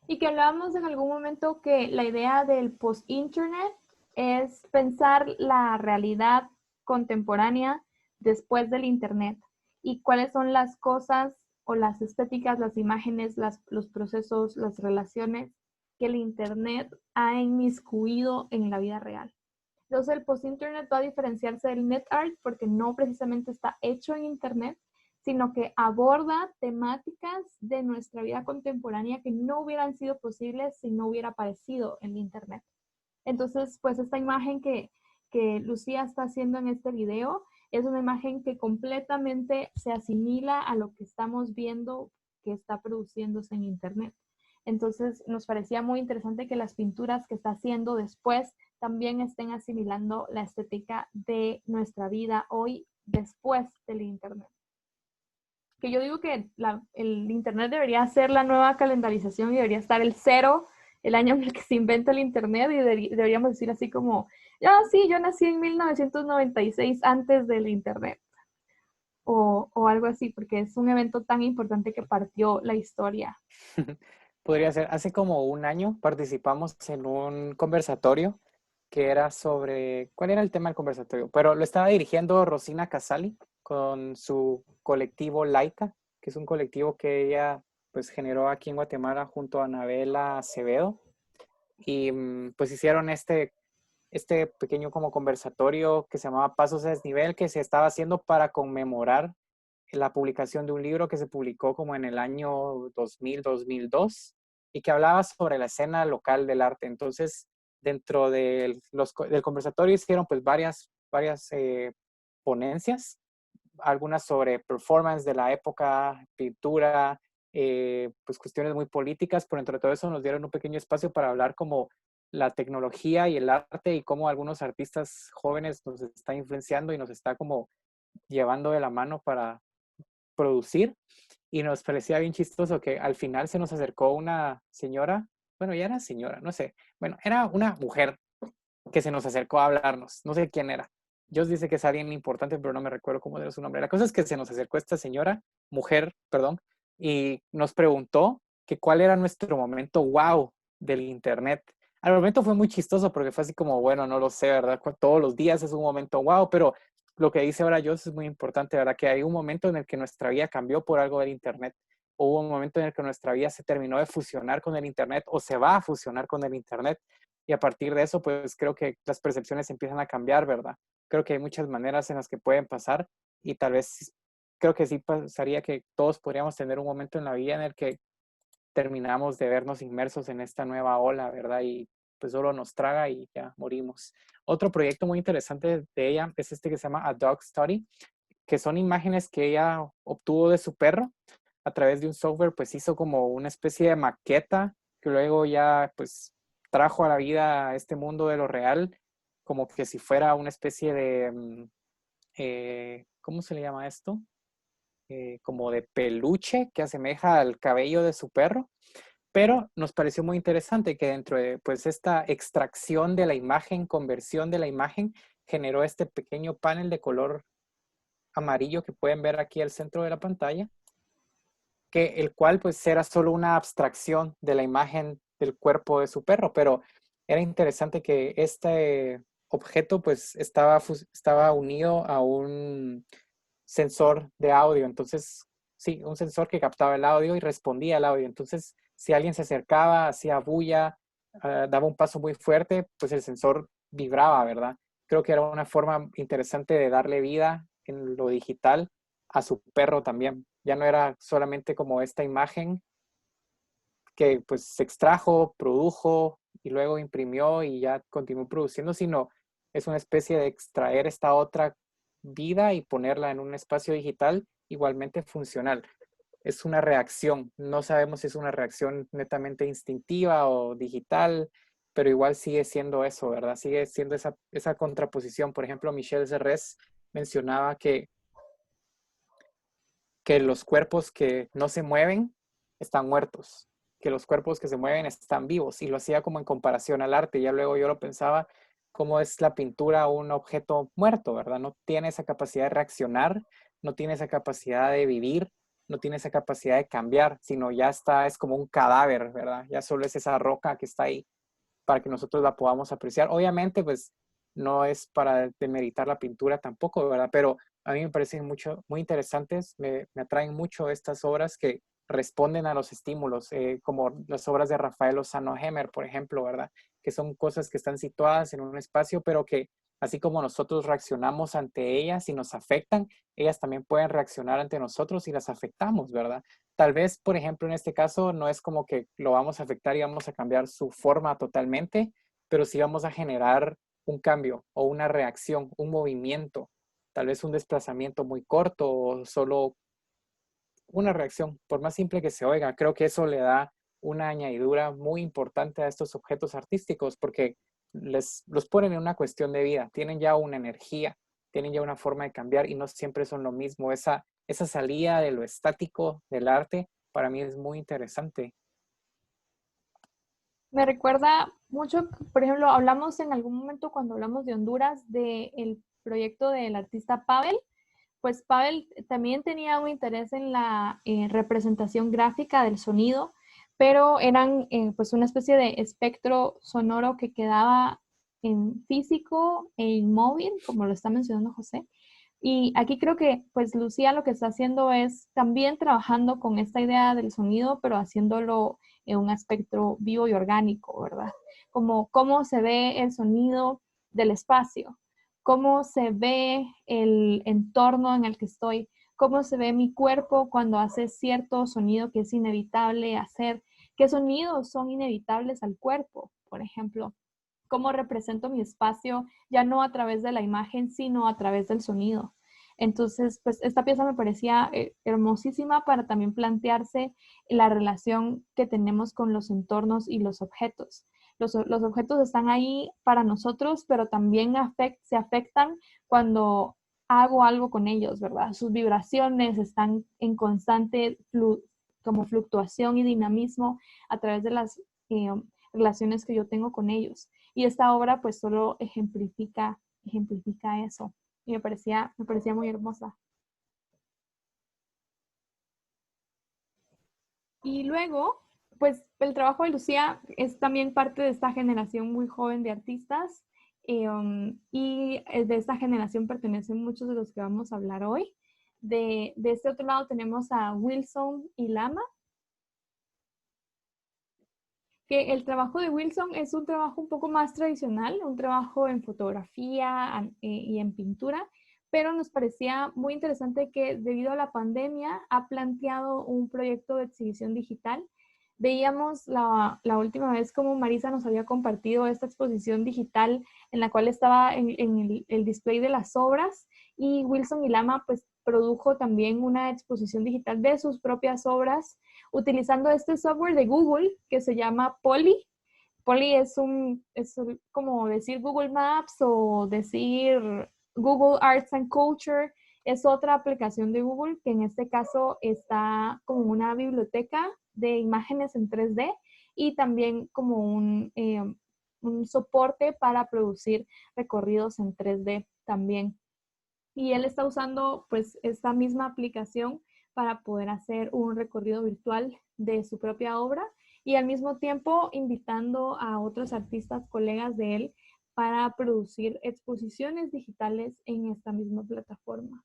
Y que hablábamos en algún momento que la idea del post-internet es pensar la realidad contemporánea después del internet y cuáles son las cosas o las estéticas, las imágenes, los procesos, las relaciones que el internet ha inmiscuido en la vida real. Entonces el post-internet va a diferenciarse del net art porque no precisamente está hecho en internet, sino que aborda temáticas de nuestra vida contemporánea que no hubieran sido posibles si no hubiera aparecido en internet. Entonces, pues esta imagen que Lucía está haciendo en este video es una imagen que completamente se asimila a lo que estamos viendo que está produciéndose en internet. Entonces, nos parecía muy interesante que las pinturas que está haciendo después también estén asimilando la estética de nuestra vida hoy después del internet. Que yo digo que el internet debería ser la nueva calendarización y debería estar el 0, el año en el que se inventa el internet, y deberíamos decir así como, sí, yo nací en 1996 antes del internet, o algo así, porque es un evento tan importante que partió la historia. Podría ser. Hace como un año participamos en un conversatorio que era sobre, ¿cuál era el tema del conversatorio? Pero lo estaba dirigiendo Rosina Casali con su colectivo Laika, que es un colectivo que ella pues generó aquí en Guatemala junto a Anabela Acevedo. Y pues hicieron este pequeño como conversatorio que se llamaba Pasos a Desnivel, que se estaba haciendo para conmemorar la publicación de un libro que se publicó como en el año 2000-2002 y que hablaba sobre la escena local del arte. Entonces, dentro del conversatorio hicieron pues varias ponencias, algunas sobre performance de la época, pintura, pues cuestiones muy políticas, pero entre todo eso nos dieron un pequeño espacio para hablar como la tecnología y el arte y cómo algunos artistas jóvenes nos está influenciando y nos está como llevando de la mano para producir. Y nos parecía bien chistoso que al final se nos acercó una señora, bueno, ya era señora, no sé, bueno, era una mujer que se nos acercó a hablarnos, no sé quién era. Dios dice que es alguien importante, pero no me recuerdo cómo era su nombre. La cosa es que se nos acercó esta señora, mujer, perdón, y nos preguntó que cuál era nuestro momento wow del internet. Al momento fue muy chistoso porque fue así como, bueno, no lo sé, ¿verdad? Todos los días es un momento wow, pero lo que dice ahora Dios es muy importante, ¿verdad? Que hay un momento en el que nuestra vida cambió por algo del internet. Hubo un momento en el que nuestra vida se terminó de fusionar con el internet o se va a fusionar con el internet. Y a partir de eso, pues creo que las percepciones empiezan a cambiar, ¿verdad? Creo que hay muchas maneras en las que pueden pasar y tal vez creo que sí pasaría que todos podríamos tener un momento en la vida en el que terminamos de vernos inmersos en esta nueva ola, ¿verdad? Y pues solo nos traga y ya morimos. Otro proyecto muy interesante de ella es este que se llama A Dog Study, que son imágenes que ella obtuvo de su perro a través de un software, pues hizo como una especie de maqueta que luego ya pues trajo a la vida a este mundo de lo real, como que si fuera una especie de, ¿cómo se le llama esto? Como de peluche que asemeja al cabello de su perro, pero nos pareció muy interesante que dentro de pues esta extracción de la imagen, conversión de la imagen, generó este pequeño panel de color amarillo que pueden ver aquí al centro de la pantalla, que el cual pues era solo una abstracción de la imagen del cuerpo de su perro, pero era interesante que este objeto pues estaba unido a un sensor de audio, entonces sí, un sensor que captaba el audio y respondía al audio, entonces si alguien se acercaba, hacía bulla, daba un paso muy fuerte, pues el sensor vibraba, ¿verdad? Creo que era una forma interesante de darle vida en lo digital a su perro también. Ya no era solamente como esta imagen que pues se extrajo, produjo y luego imprimió y ya continuó produciendo, sino es una especie de extraer esta otra vida y ponerla en un espacio digital igualmente funcional. Es una reacción, no sabemos si es una reacción netamente instintiva o digital, pero igual sigue siendo eso, ¿verdad? Sigue siendo esa contraposición. Por ejemplo, Michel Serres mencionaba que los cuerpos que no se mueven están muertos, que los cuerpos que se mueven están vivos, y lo hacía como en comparación al arte. Ya luego yo lo pensaba, cómo es la pintura un objeto muerto, ¿verdad? No tiene esa capacidad de reaccionar, no tiene esa capacidad de vivir, no tiene esa capacidad de cambiar, sino ya está, es como un cadáver, ¿verdad? Ya solo es esa roca que está ahí para que nosotros la podamos apreciar. Obviamente, pues no es para demeritar la pintura tampoco, ¿verdad? Pero a mí me parecen muy interesantes, me atraen mucho estas obras que responden a los estímulos, como las obras de Rafael Lozano Hemer, por ejemplo, ¿verdad? Que son cosas que están situadas en un espacio, pero que Así como nosotros reaccionamos ante ellas y nos afectan, ellas también pueden reaccionar ante nosotros y las afectamos, ¿verdad? Tal vez, por ejemplo, en este caso, no es como que lo vamos a afectar y vamos a cambiar su forma totalmente, pero sí vamos a generar un cambio o una reacción, un movimiento, tal vez un desplazamiento muy corto o solo una reacción, por más simple que se oiga. Creo que eso le da una añadidura muy importante a estos objetos artísticos porque los ponen en una cuestión de vida, tienen ya una energía, tienen ya una forma de cambiar y no siempre son lo mismo. Esa salida de lo estático del arte para mí es muy interesante. Me recuerda mucho, por ejemplo, hablamos en algún momento cuando hablamos de Honduras del proyecto del artista Pavel. Pues Pavel también tenía un interés en la representación gráfica del sonido, pero eran pues una especie de espectro sonoro que quedaba en físico e inmóvil, como lo está mencionando José. Y aquí creo que pues Lucía lo que está haciendo es también trabajando con esta idea del sonido, pero haciéndolo en un aspecto vivo y orgánico, ¿verdad? Como cómo se ve el sonido del espacio, cómo se ve el entorno en el que estoy, cómo se ve mi cuerpo cuando hace cierto sonido que es inevitable hacer, qué sonidos son inevitables al cuerpo, por ejemplo, cómo represento mi espacio ya no a través de la imagen, sino a través del sonido. Entonces, pues esta pieza me parecía hermosísima para también plantearse la relación que tenemos con los entornos y los objetos. Los objetos están ahí para nosotros, pero también se afectan cuando hago algo con ellos, ¿verdad? Sus vibraciones están en constante como fluctuación y dinamismo a través de las relaciones que yo tengo con ellos. Y esta obra pues solo ejemplifica eso. Y me parecía muy hermosa. Y luego, pues el trabajo de Lucía es también parte de esta generación muy joven de artistas. Y de esta generación pertenecen muchos de los que vamos a hablar hoy. De este otro lado tenemos a Wilson y Lama, que el trabajo de Wilson es un trabajo un poco más tradicional, un trabajo en fotografía y en pintura, pero nos parecía muy interesante que debido a la pandemia ha planteado un proyecto de exhibición digital. Veíamos la última vez como Marisa nos había compartido esta exposición digital en la cual estaba en el display de las obras y Wilson y Lama pues produjo también una exposición digital de sus propias obras utilizando este software de Google que se llama Poly. Poly es como decir Google Maps o decir Google Arts and Culture. Es otra aplicación de Google que en este caso está como una biblioteca de imágenes en 3D y también como un soporte para producir recorridos en 3D también. Y él está usando pues esta misma aplicación para poder hacer un recorrido virtual de su propia obra y al mismo tiempo invitando a otros artistas, colegas de él, para producir exposiciones digitales en esta misma plataforma.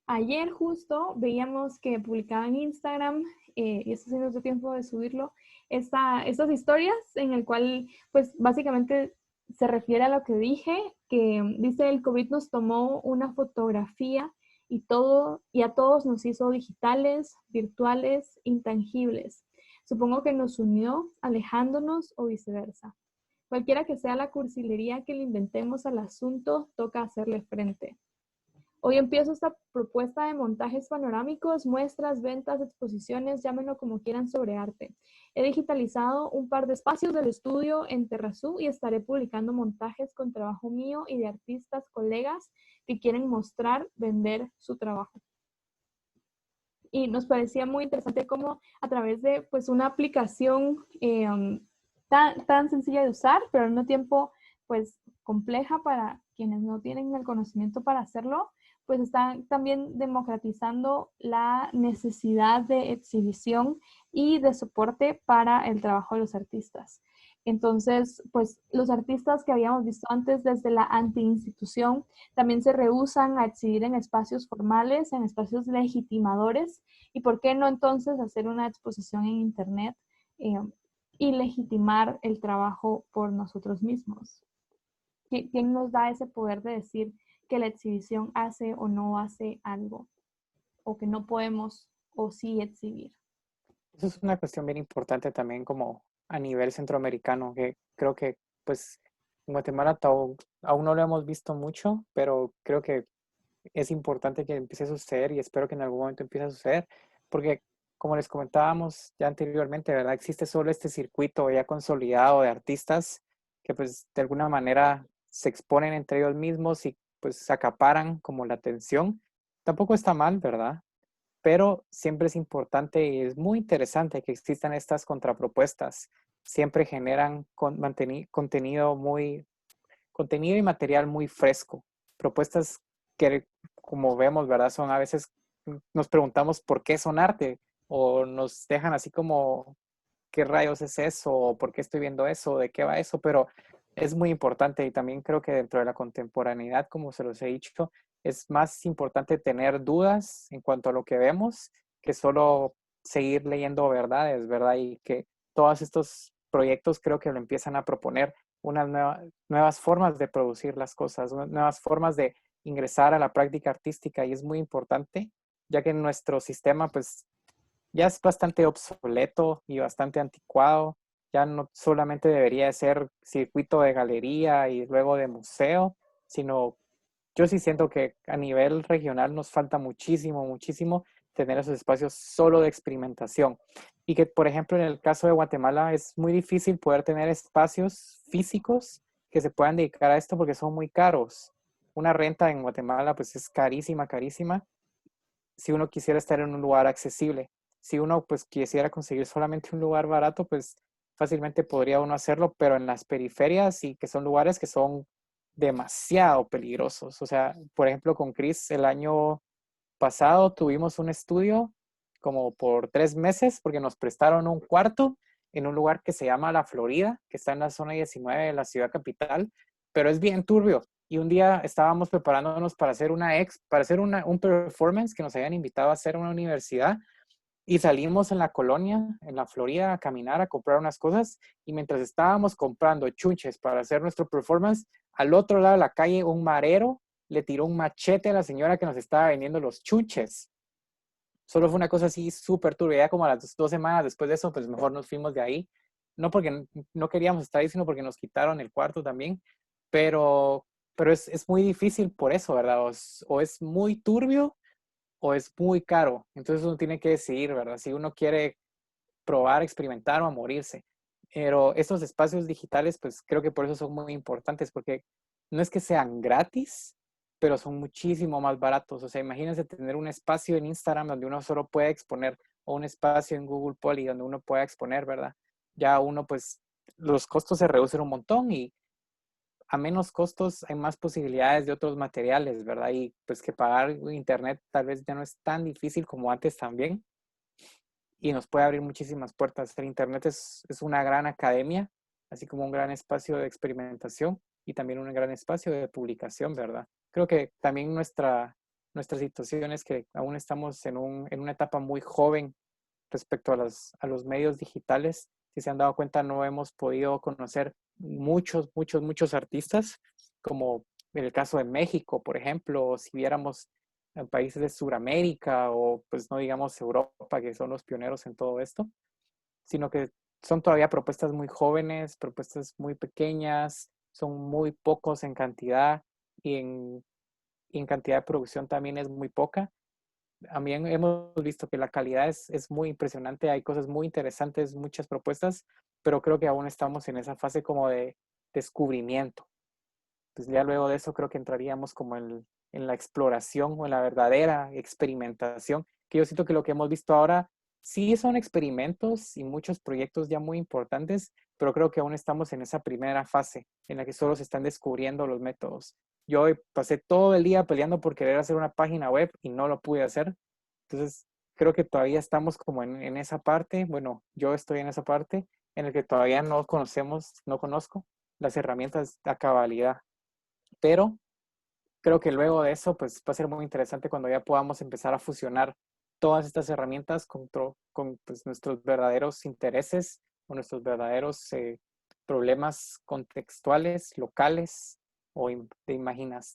Ayer justo veíamos que publicaba en Instagram, y esto sí nos dio tiempo de subirlo, estas historias en el cual pues básicamente se refiere a lo que dije, que dice el COVID nos tomó una fotografía y a todos nos hizo digitales, virtuales, intangibles. Supongo que nos unió alejándonos o viceversa. Cualquiera que sea la cursilería que le inventemos al asunto, toca hacerle frente. Hoy empiezo esta propuesta de montajes panorámicos, muestras, ventas, exposiciones, llámenlo como quieran, sobre arte. He digitalizado un par de espacios del estudio en Terrazú y estaré publicando montajes con trabajo mío y de artistas, colegas que quieren mostrar, vender su trabajo. Y nos parecía muy interesante cómo a través de pues una aplicación tan sencilla de usar, pero al mismo tiempo pues compleja para quienes no tienen el conocimiento para hacerlo, pues están también democratizando la necesidad de exhibición y de soporte para el trabajo de los artistas. Entonces, pues los artistas que habíamos visto antes desde la anti-institución también se rehúsan a exhibir en espacios formales, en espacios legitimadores, y por qué no entonces hacer una exposición en Internet y legitimar el trabajo por nosotros mismos. ¿Quién nos da ese poder de decir que la exhibición hace o no hace algo? O que no podemos o sí exhibir. Eso es una cuestión bien importante también como a nivel centroamericano, que creo que pues en Guatemala aún no lo hemos visto mucho, pero creo que es importante que empiece a suceder y espero que en algún momento empiece a suceder, porque como les comentábamos ya anteriormente, ¿verdad? Existe solo este circuito ya consolidado de artistas que pues de alguna manera se exponen entre ellos mismos y pues acaparan como la atención. Tampoco está mal, ¿verdad? Pero siempre es importante y es muy interesante que existan estas contrapropuestas. Siempre generan contenido y material muy fresco. Propuestas que, como vemos, ¿verdad? Son a veces, nos preguntamos por qué son arte o nos dejan así como, ¿qué rayos es eso? ¿O por qué estoy viendo eso? ¿De qué va eso? Pero es muy importante y también creo que dentro de la contemporaneidad, como se los he dicho, es más importante tener dudas en cuanto a lo que vemos que solo seguir leyendo verdades, ¿verdad? Y que todos estos proyectos creo que lo empiezan a proponer nuevas formas de producir las cosas, nuevas formas de ingresar a la práctica artística y es muy importante, ya que nuestro sistema pues ya es bastante obsoleto y bastante anticuado. Ya no solamente debería ser circuito de galería y luego de museo, sino yo sí siento que a nivel regional nos falta muchísimo, muchísimo tener esos espacios solo de experimentación. Y que, por ejemplo, en el caso de Guatemala es muy difícil poder tener espacios físicos que se puedan dedicar a esto porque son muy caros. Una renta en Guatemala pues es carísima, carísima si uno quisiera estar en un lugar accesible. Si uno pues quisiera conseguir solamente un lugar barato, pues fácilmente podría uno hacerlo, pero en las periferias y que son lugares que son demasiado peligrosos. O sea, por ejemplo, con Chris el año pasado tuvimos un estudio como por 3 meses porque nos prestaron un cuarto en un lugar que se llama La Florida, que está en la zona 19 de la ciudad capital, pero es bien turbio. Y un día estábamos preparándonos para hacer un performance que nos habían invitado a hacer en una universidad y salimos en la colonia, en la Florida, a caminar, a comprar unas cosas. Y mientras estábamos comprando chunches para hacer nuestro performance, al otro lado de la calle, un marero le tiró un machete a la señora que nos estaba vendiendo los chunches. Solo fue una cosa así súper turbia. Ya como a las 2 semanas después de eso, pues mejor nos fuimos de ahí. No porque no queríamos estar ahí, sino porque nos quitaron el cuarto también. Pero, pero es muy difícil por eso, ¿verdad? O es muy turbio o es muy caro. Entonces uno tiene que decidir, ¿verdad? Si uno quiere probar, experimentar o a morirse. Pero estos espacios digitales, pues creo que por eso son muy importantes, porque no es que sean gratis, pero son muchísimo más baratos. O sea, imagínense tener un espacio en Instagram donde uno solo puede exponer, o un espacio en Google Poly donde uno pueda exponer, ¿verdad? Ya uno, pues, los costos se reducen un montón y a menos costos hay más posibilidades de otros materiales, ¿verdad? Y pues que pagar internet tal vez ya no es tan difícil como antes también y nos puede abrir muchísimas puertas. El internet es una gran academia, así como un gran espacio de experimentación y también un gran espacio de publicación, ¿verdad? Creo que también nuestra situación es que aún estamos en una etapa muy joven respecto a los medios digitales. Si se han dado cuenta, no hemos podido conocer muchos, muchos, muchos artistas, como en el caso de México, por ejemplo, o si viéramos en países de Sudamérica o pues no digamos Europa, que son los pioneros en todo esto, sino que son todavía propuestas muy jóvenes, propuestas muy pequeñas, son muy pocos en cantidad y en cantidad de producción también es muy poca. También hemos visto que la calidad es muy impresionante, hay cosas muy interesantes, muchas propuestas, pero creo que aún estamos en esa fase como de descubrimiento. Pues ya luego de eso creo que entraríamos como en la exploración o en la verdadera experimentación, que yo siento que lo que hemos visto ahora sí son experimentos y muchos proyectos ya muy importantes, pero creo que aún estamos en esa primera fase en la que solo se están descubriendo los métodos. Yo hoy pasé todo el día peleando por querer hacer una página web y no lo pude hacer. Entonces, creo que todavía estamos como en esa parte, bueno, yo estoy en esa parte en la que todavía no conozco las herramientas a cabalidad, pero creo que luego de eso, pues va a ser muy interesante cuando ya podamos empezar a fusionar todas estas herramientas con pues, nuestros verdaderos intereses o nuestros verdaderos problemas contextuales, locales o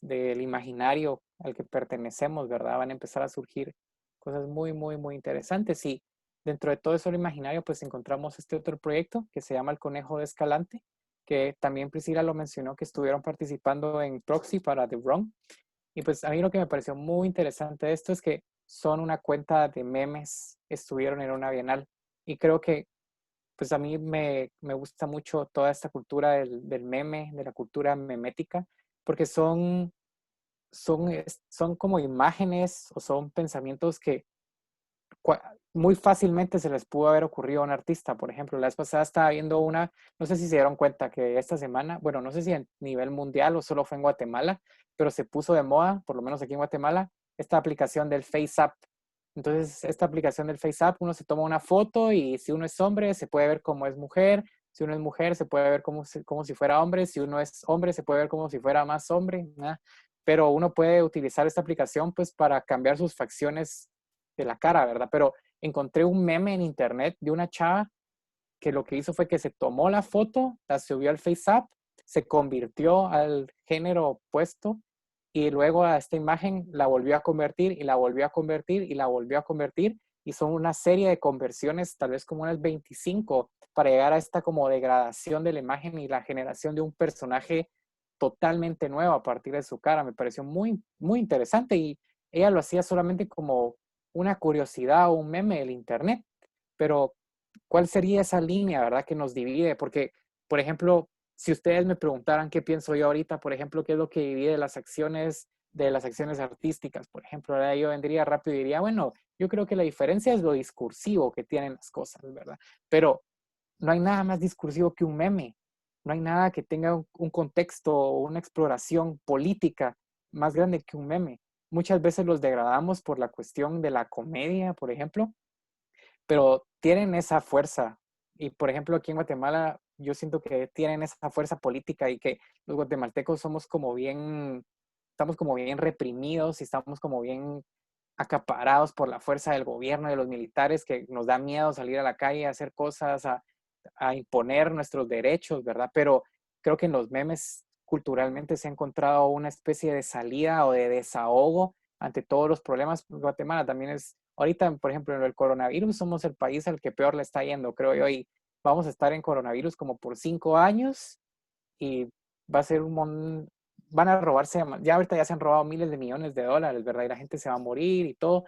del imaginario al que pertenecemos, ¿verdad? Van a empezar a surgir cosas muy, muy, muy interesantes. Y dentro de todo eso el imaginario, pues encontramos este otro proyecto que se llama El Conejo de Escalante, que también Priscila lo mencionó, que estuvieron participando en Proxy para The Wrong. Y pues a mí lo que me pareció muy interesante de esto es que son una cuenta de memes, estuvieron en una bienal. Y creo que pues a mí me gusta mucho toda esta cultura del meme, de la cultura memética, porque son como imágenes o son pensamientos que muy fácilmente se les pudo haber ocurrido a un artista. Por ejemplo, la vez pasada estaba viendo una, no sé si se dieron cuenta que esta semana, bueno, no sé si a nivel mundial o solo fue en Guatemala, pero se puso de moda, por lo menos aquí en Guatemala, esta aplicación del FaceApp. Entonces, esta aplicación del FaceApp, uno se toma una foto y si uno es hombre, se puede ver como es mujer. Si uno es mujer, se puede ver como si fuera hombre. Si uno es hombre, se puede ver como si fuera más hombre, ¿verdad? Pero uno puede utilizar esta aplicación pues para cambiar sus facciones de la cara, ¿verdad? Pero encontré un meme en internet de una chava que lo que hizo fue que se tomó la foto, la subió al FaceApp, se convirtió al género opuesto y luego a esta imagen la volvió a convertir y la volvió a convertir y la volvió a convertir y son una serie de conversiones, tal vez como unas 25, para llegar a esta como degradación de la imagen y la generación de un personaje totalmente nuevo a partir de su cara. Me pareció muy, muy interesante y ella lo hacía solamente como una curiosidad o un meme del internet, pero ¿cuál sería esa línea, verdad, que nos divide? Porque, por ejemplo, si ustedes me preguntaran qué pienso yo ahorita, por ejemplo, qué es lo que divide de las acciones artísticas, por ejemplo, ahora yo vendría rápido y diría, bueno, yo creo que la diferencia es lo discursivo que tienen las cosas, ¿verdad? Pero no hay nada más discursivo que un meme, no hay nada que tenga un contexto o una exploración política más grande que un meme. Muchas veces los degradamos por la cuestión de la comedia, por ejemplo, pero tienen esa fuerza. Y por ejemplo, aquí en Guatemala, yo siento que tienen esa fuerza política y que los guatemaltecos estamos como bien reprimidos y estamos como bien acaparados por la fuerza del gobierno, de los militares, que nos da miedo salir a la calle a hacer cosas, a imponer nuestros derechos, ¿verdad? Pero creo que en los memes culturalmente se ha encontrado una especie de salida o de desahogo ante todos los problemas. Guatemala también es, ahorita, por ejemplo, en el coronavirus, somos el país al que peor le está yendo, creo yo, y vamos a estar en coronavirus como por 5 años y va a ser van a robarse, ya ahorita ya se han robado miles de millones de dólares, ¿verdad? Y la gente se va a morir y todo.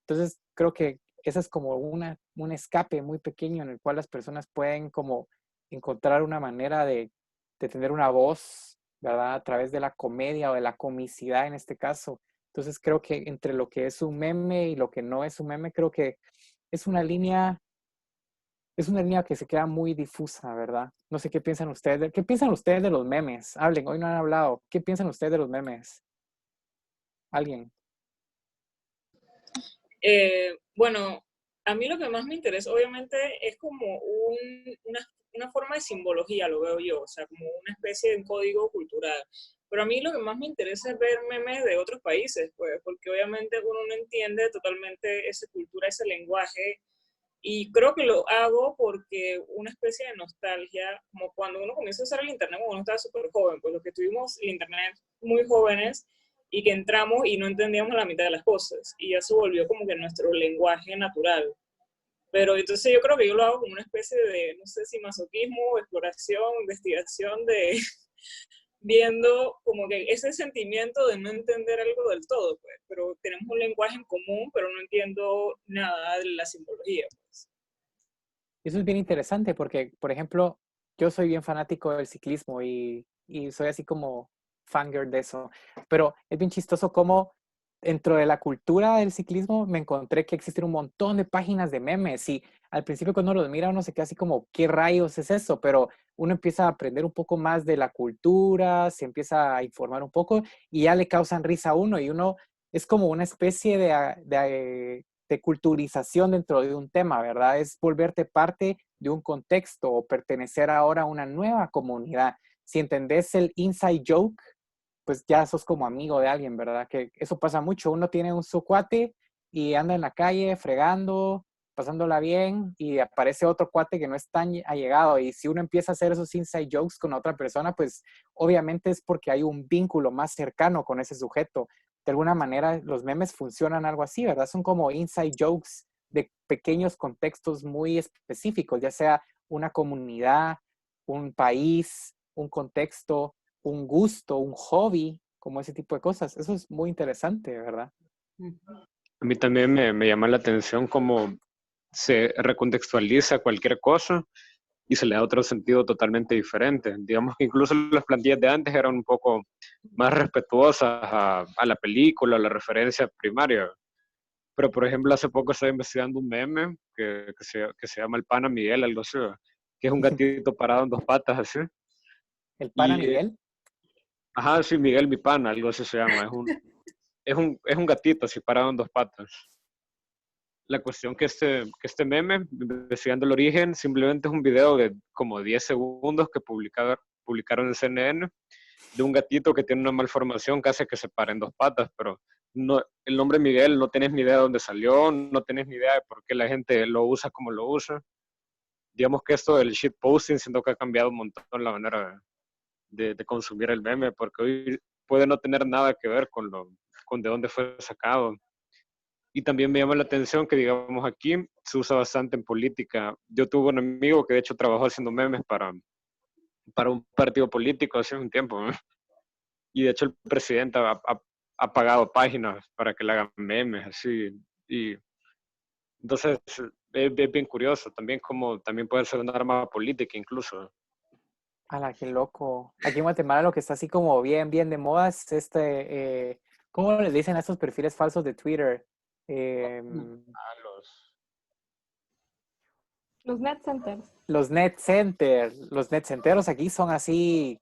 Entonces, creo que esa es como un escape muy pequeño en el cual las personas pueden como encontrar una manera de tener una voz, ¿verdad? A través de la comedia o de la comicidad en este caso. Entonces, creo que entre lo que es un meme y lo que no es un meme, creo que es una línea es una línea que se queda muy difusa, ¿verdad? No sé qué piensan ustedes. ¿Qué piensan ustedes de los memes? Hablen, hoy no han hablado. ¿Qué piensan ustedes de los memes? ¿Alguien? Bueno, a mí lo que más me interesa, obviamente, es como una forma de simbología, lo veo yo, o sea, como una especie de código cultural. Pero a mí lo que más me interesa es ver memes de otros países, pues, porque obviamente uno no entiende totalmente esa cultura, ese lenguaje, y creo que lo hago porque una especie de nostalgia, como cuando uno comienza a usar el Internet cuando uno estaba súper joven, pues los que tuvimos el Internet muy jóvenes y que entramos y no entendíamos la mitad de las cosas, y ya se volvió como que nuestro lenguaje natural. Pero entonces yo creo que yo lo hago como una especie de, no sé si masoquismo, exploración, investigación de viendo como que ese sentimiento de no entender algo del todo, pues, pero tenemos un lenguaje en común, pero no entiendo nada de la simbología, pues. Eso es bien interesante porque, por ejemplo, yo soy bien fanático del ciclismo y soy así como fangirl de eso, pero es bien chistoso cómo dentro de la cultura del ciclismo me encontré que existen un montón de páginas de memes y al principio cuando los mira uno se queda así como, ¿qué rayos es eso? Pero uno empieza a aprender un poco más de la cultura, se empieza a informar un poco y ya le causan risa a uno y uno es como una especie de culturización dentro de un tema, ¿verdad? Es volverte parte de un contexto o pertenecer ahora a una nueva comunidad. Si entendés el inside joke, pues ya sos como amigo de alguien, ¿verdad? Que eso pasa mucho. Uno tiene un su cuate y anda en la calle fregando pasándola bien, y aparece otro cuate que no es tan allegado, y si uno empieza a hacer esos inside jokes con otra persona, pues obviamente es porque hay un vínculo más cercano con ese sujeto. De alguna manera los memes funcionan algo así, ¿verdad? Son como inside jokes de pequeños contextos muy específicos, ya sea una comunidad, un país, un contexto, un gusto, un hobby, como ese tipo de cosas. Eso es muy interesante, ¿verdad? A mí también me llama la atención cómo se recontextualiza cualquier cosa y se le da otro sentido totalmente diferente. Digamos que incluso las plantillas de antes eran un poco más respetuosas a la película, a la referencia primaria. Pero, por ejemplo, hace poco estaba investigando un meme que se llama el pana Miguel, algo así, que es un gatito parado en dos patas, así. El pana Y, Miguel. ajá, sí, Miguel mi pana, algo así se llama. Es un gatito así parado en dos patas. La cuestión que este meme, investigando el origen, simplemente es un video de como 10 segundos que publicaron en CNN de un gatito que tiene una malformación que hace que se pare en dos patas, pero no, el nombre Miguel no tenés ni idea de dónde salió, no tenés ni idea de por qué la gente lo usa como lo usa. Digamos que esto del shitposting siento que ha cambiado un montón la manera de consumir el meme, porque hoy puede no tener nada que ver con de dónde fue sacado. Y también me llama la atención que, digamos, aquí se usa bastante en política. Yo tuve un amigo que de hecho trabajó haciendo memes para un partido político hace un tiempo, ¿no? Y de hecho el presidente ha pagado páginas para que le hagan memes, así. Y entonces es bien curioso también como también puede ser un arma política incluso. ¡Hala, qué loco! Aquí en Guatemala lo que está así como bien de moda es ¿cómo les dicen a estos perfiles falsos de Twitter? Eh, Los net centers. los net centers. Los net centeros aquí son así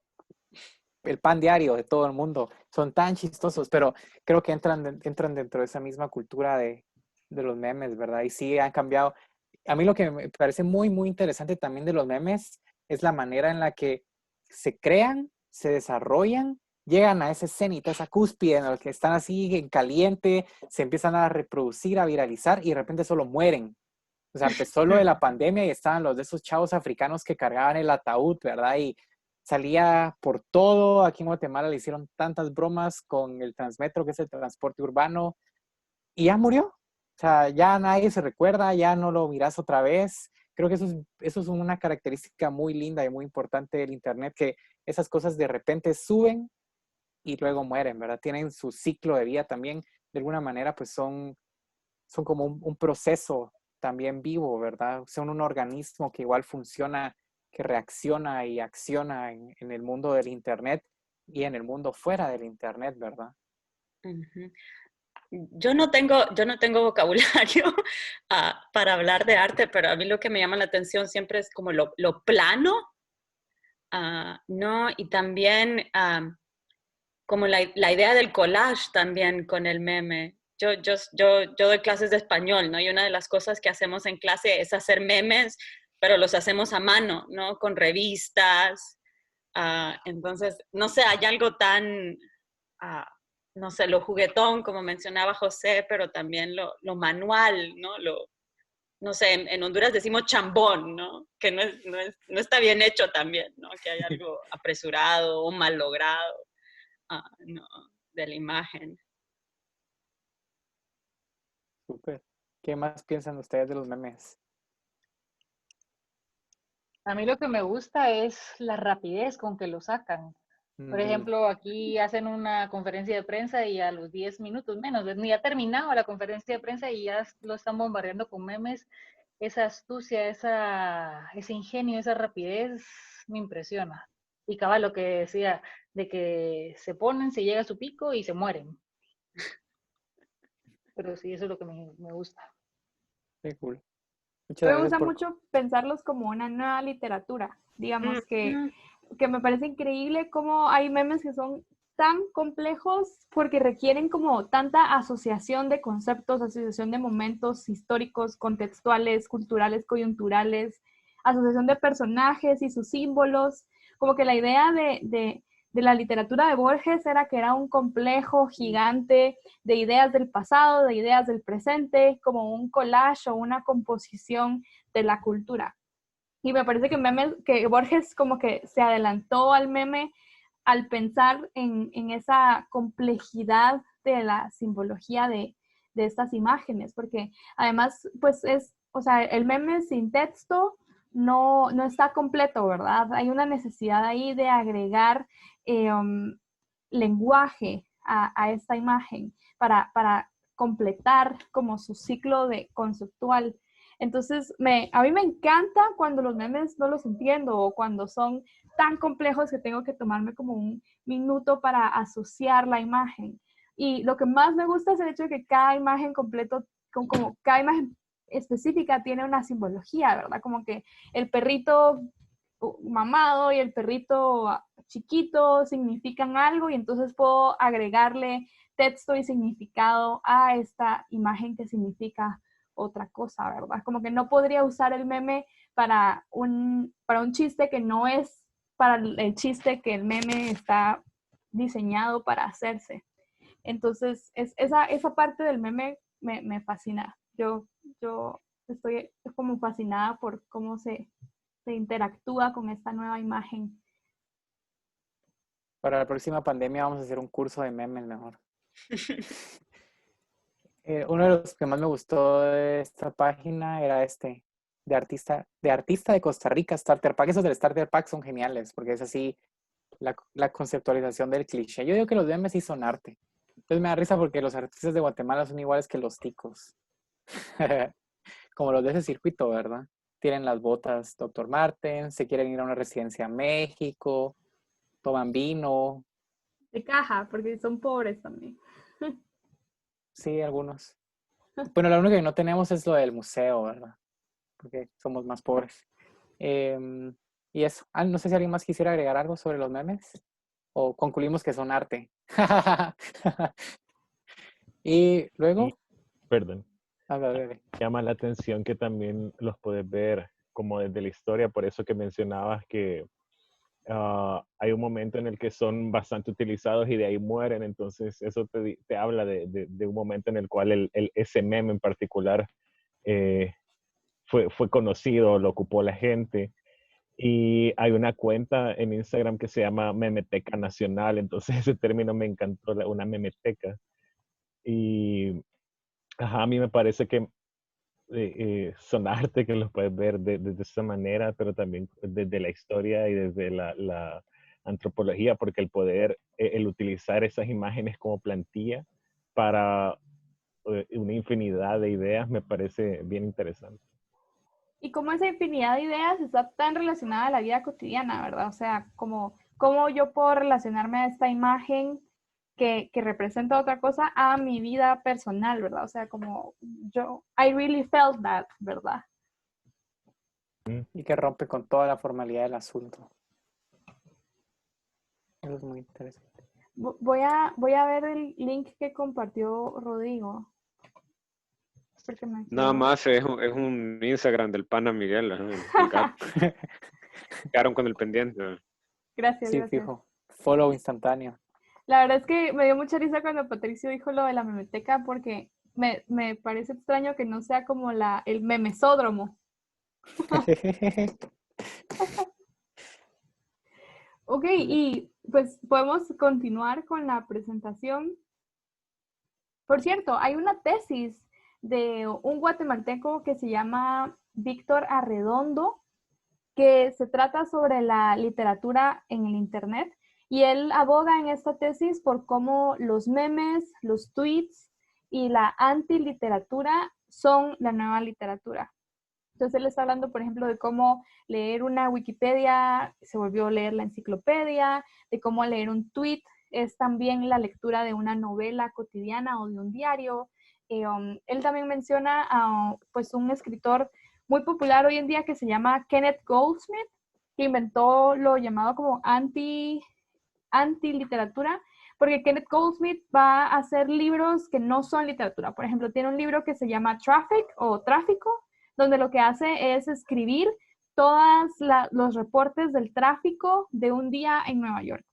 el pan diario de todo el mundo. Son tan chistosos, pero creo que entran dentro de esa misma cultura de los memes, ¿verdad? Y sí han cambiado. A mí lo que me parece muy interesante también de los memes es la manera en la que se crean, se desarrollan, llegan a ese cenit, a esa cúspide en el que están así en caliente, se empiezan a reproducir, a viralizar y de repente solo mueren. O sea, empezó lo de la pandemia y estaban los de esos chavos africanos que cargaban el ataúd, ¿verdad? Y salía por todo. Aquí en Guatemala le hicieron tantas bromas con el Transmetro, que es el transporte urbano, y ya murió. O sea, ya nadie se recuerda, ya no lo miras otra vez. Creo que eso es una característica muy linda y muy importante del Internet, que esas cosas de repente suben y luego mueren, ¿verdad? Tienen su ciclo de vida también. De alguna manera, pues son como un proceso también vivo, ¿verdad? Son un organismo que igual funciona, que reacciona y acciona en el mundo del Internet y en el mundo fuera del Internet, ¿verdad? Uh-huh. Yo no tengo vocabulario para hablar de arte, pero a mí lo que me llama la atención siempre es como lo plano, ¿no? Y también como la idea del collage también con el meme. Yo doy clases de español, ¿no? Y una de las cosas que hacemos en clase es hacer memes, pero los hacemos a mano, ¿no? Con revistas. Entonces, no sé, hay algo tan, no sé, lo juguetón, como mencionaba José, pero también lo manual, ¿no? No sé, en Honduras decimos chambón, ¿no? Que no está bien hecho también, ¿no? Que hay algo apresurado o mal logrado. No, de la imagen. Súper. ¿Qué más piensan ustedes de los memes? A mí lo que me gusta es la rapidez con que lo sacan. Por ejemplo, aquí hacen una conferencia de prensa y a los 10 minutos menos, ni ha terminado la conferencia de prensa y ya lo están bombardeando con memes. Esa astucia, ese ingenio, esa rapidez me impresiona. Y cabal, lo que decía, de que se ponen, se llega a su pico y se mueren. Pero sí, eso es lo que me gusta. Qué cool. Muchas Me gracias gusta por... mucho pensarlos como una nueva literatura. Digamos que me parece increíble cómo hay memes que son tan complejos porque requieren como tanta asociación de conceptos, asociación de momentos históricos, contextuales, culturales, coyunturales, asociación de personajes y sus símbolos. Como que la idea de de la literatura de Borges era que era un complejo gigante de ideas del pasado, de ideas del presente, como un collage o una composición de la cultura. Y me parece que Borges como que se adelantó al meme al pensar en esa complejidad de la simbología de estas imágenes, porque además, pues o sea, el meme sin texto no está completo, ¿verdad? Hay una necesidad ahí de agregar lenguaje a esta imagen para completar como su ciclo de conceptual. Entonces, a mí me encanta cuando los memes no los entiendo o cuando son tan complejos que tengo que tomarme como un minuto para asociar la imagen. Y lo que más me gusta es el hecho de que cada imagen como cada imagen específica tiene una simbología, ¿verdad? Como que el perrito mamado y el perrito chiquito significan algo y entonces puedo agregarle texto y significado a esta imagen que significa otra cosa, ¿verdad? Como que no podría usar el meme para un chiste que no es para el chiste que el meme está diseñado para hacerse. Entonces, esa parte del meme me fascina. Yo estoy como fascinada por cómo se interactúa con esta nueva imagen. Para la próxima pandemia vamos a hacer un curso de memes mejor. Uno de los que más me gustó de esta página era de artista de Costa Rica, Starter Pack. Esos del Starter Pack son geniales, porque es así la conceptualización del cliché. Yo digo que los memes sí son arte. Entonces me da risa porque los artistas de Guatemala son iguales que los ticos. Como los de ese circuito, ¿verdad? Tienen las botas Dr. Martens, se quieren ir a una residencia a México, toman vino. De caja, porque son pobres también. Sí, algunos. Bueno, lo único que no tenemos es lo del museo, ¿verdad? Porque somos más pobres. Y eso. No sé si alguien más quisiera agregar algo sobre los memes. O concluimos que son arte. Y luego... Perdón. A ver. Llama la atención que también los puedes ver como desde la historia, por eso que mencionabas que hay un momento en el que son bastante utilizados y de ahí mueren, entonces eso te habla de un momento en el cual ese meme en particular fue conocido, lo ocupó la gente. Y hay una cuenta en Instagram que se llama Memeteca Nacional, entonces ese término me encantó, una memeteca. Y a mí me parece que son arte que los puedes ver de esa manera, pero también desde la historia y desde la antropología, porque el poder, el utilizar esas imágenes como plantilla para una infinidad de ideas me parece bien interesante. Y como esa infinidad de ideas está tan relacionada a la vida cotidiana, ¿verdad? O sea, como yo puedo relacionarme a esta imagen que representa otra cosa a mi vida personal, ¿verdad? O sea, como I really felt that, ¿verdad? Y que rompe con toda la formalidad del asunto. Eso es muy interesante. Voy a ver el link que compartió Rodrigo. Nada más es un Instagram del pana Miguel, el gato. Quedaron con el pendiente. Gracias, sí, gracias. Fijo. Follow instantáneo. La verdad es que me dio mucha risa cuando Patricio dijo lo de la memeteca porque me parece extraño que no sea como el memesódromo. Ok, y pues podemos continuar con la presentación. Por cierto, hay una tesis de un guatemalteco que se llama Víctor Arredondo, que se trata sobre la literatura en el Internet. Y él aboga en esta tesis por cómo los memes, los tweets y la antiliteratura son la nueva literatura. Entonces él está hablando, por ejemplo, de cómo leer una Wikipedia se volvió a leer la enciclopedia, de cómo leer un tweet es también la lectura de una novela cotidiana o de un diario. Él también menciona a pues un escritor muy popular hoy en día que se llama Kenneth Goldsmith, que inventó lo llamado como antiliteratura, porque Kenneth Goldsmith va a hacer libros que no son literatura. Por ejemplo, tiene un libro que se llama Traffic o Tráfico, donde lo que hace es escribir todos los reportes del tráfico de un día en Nueva York.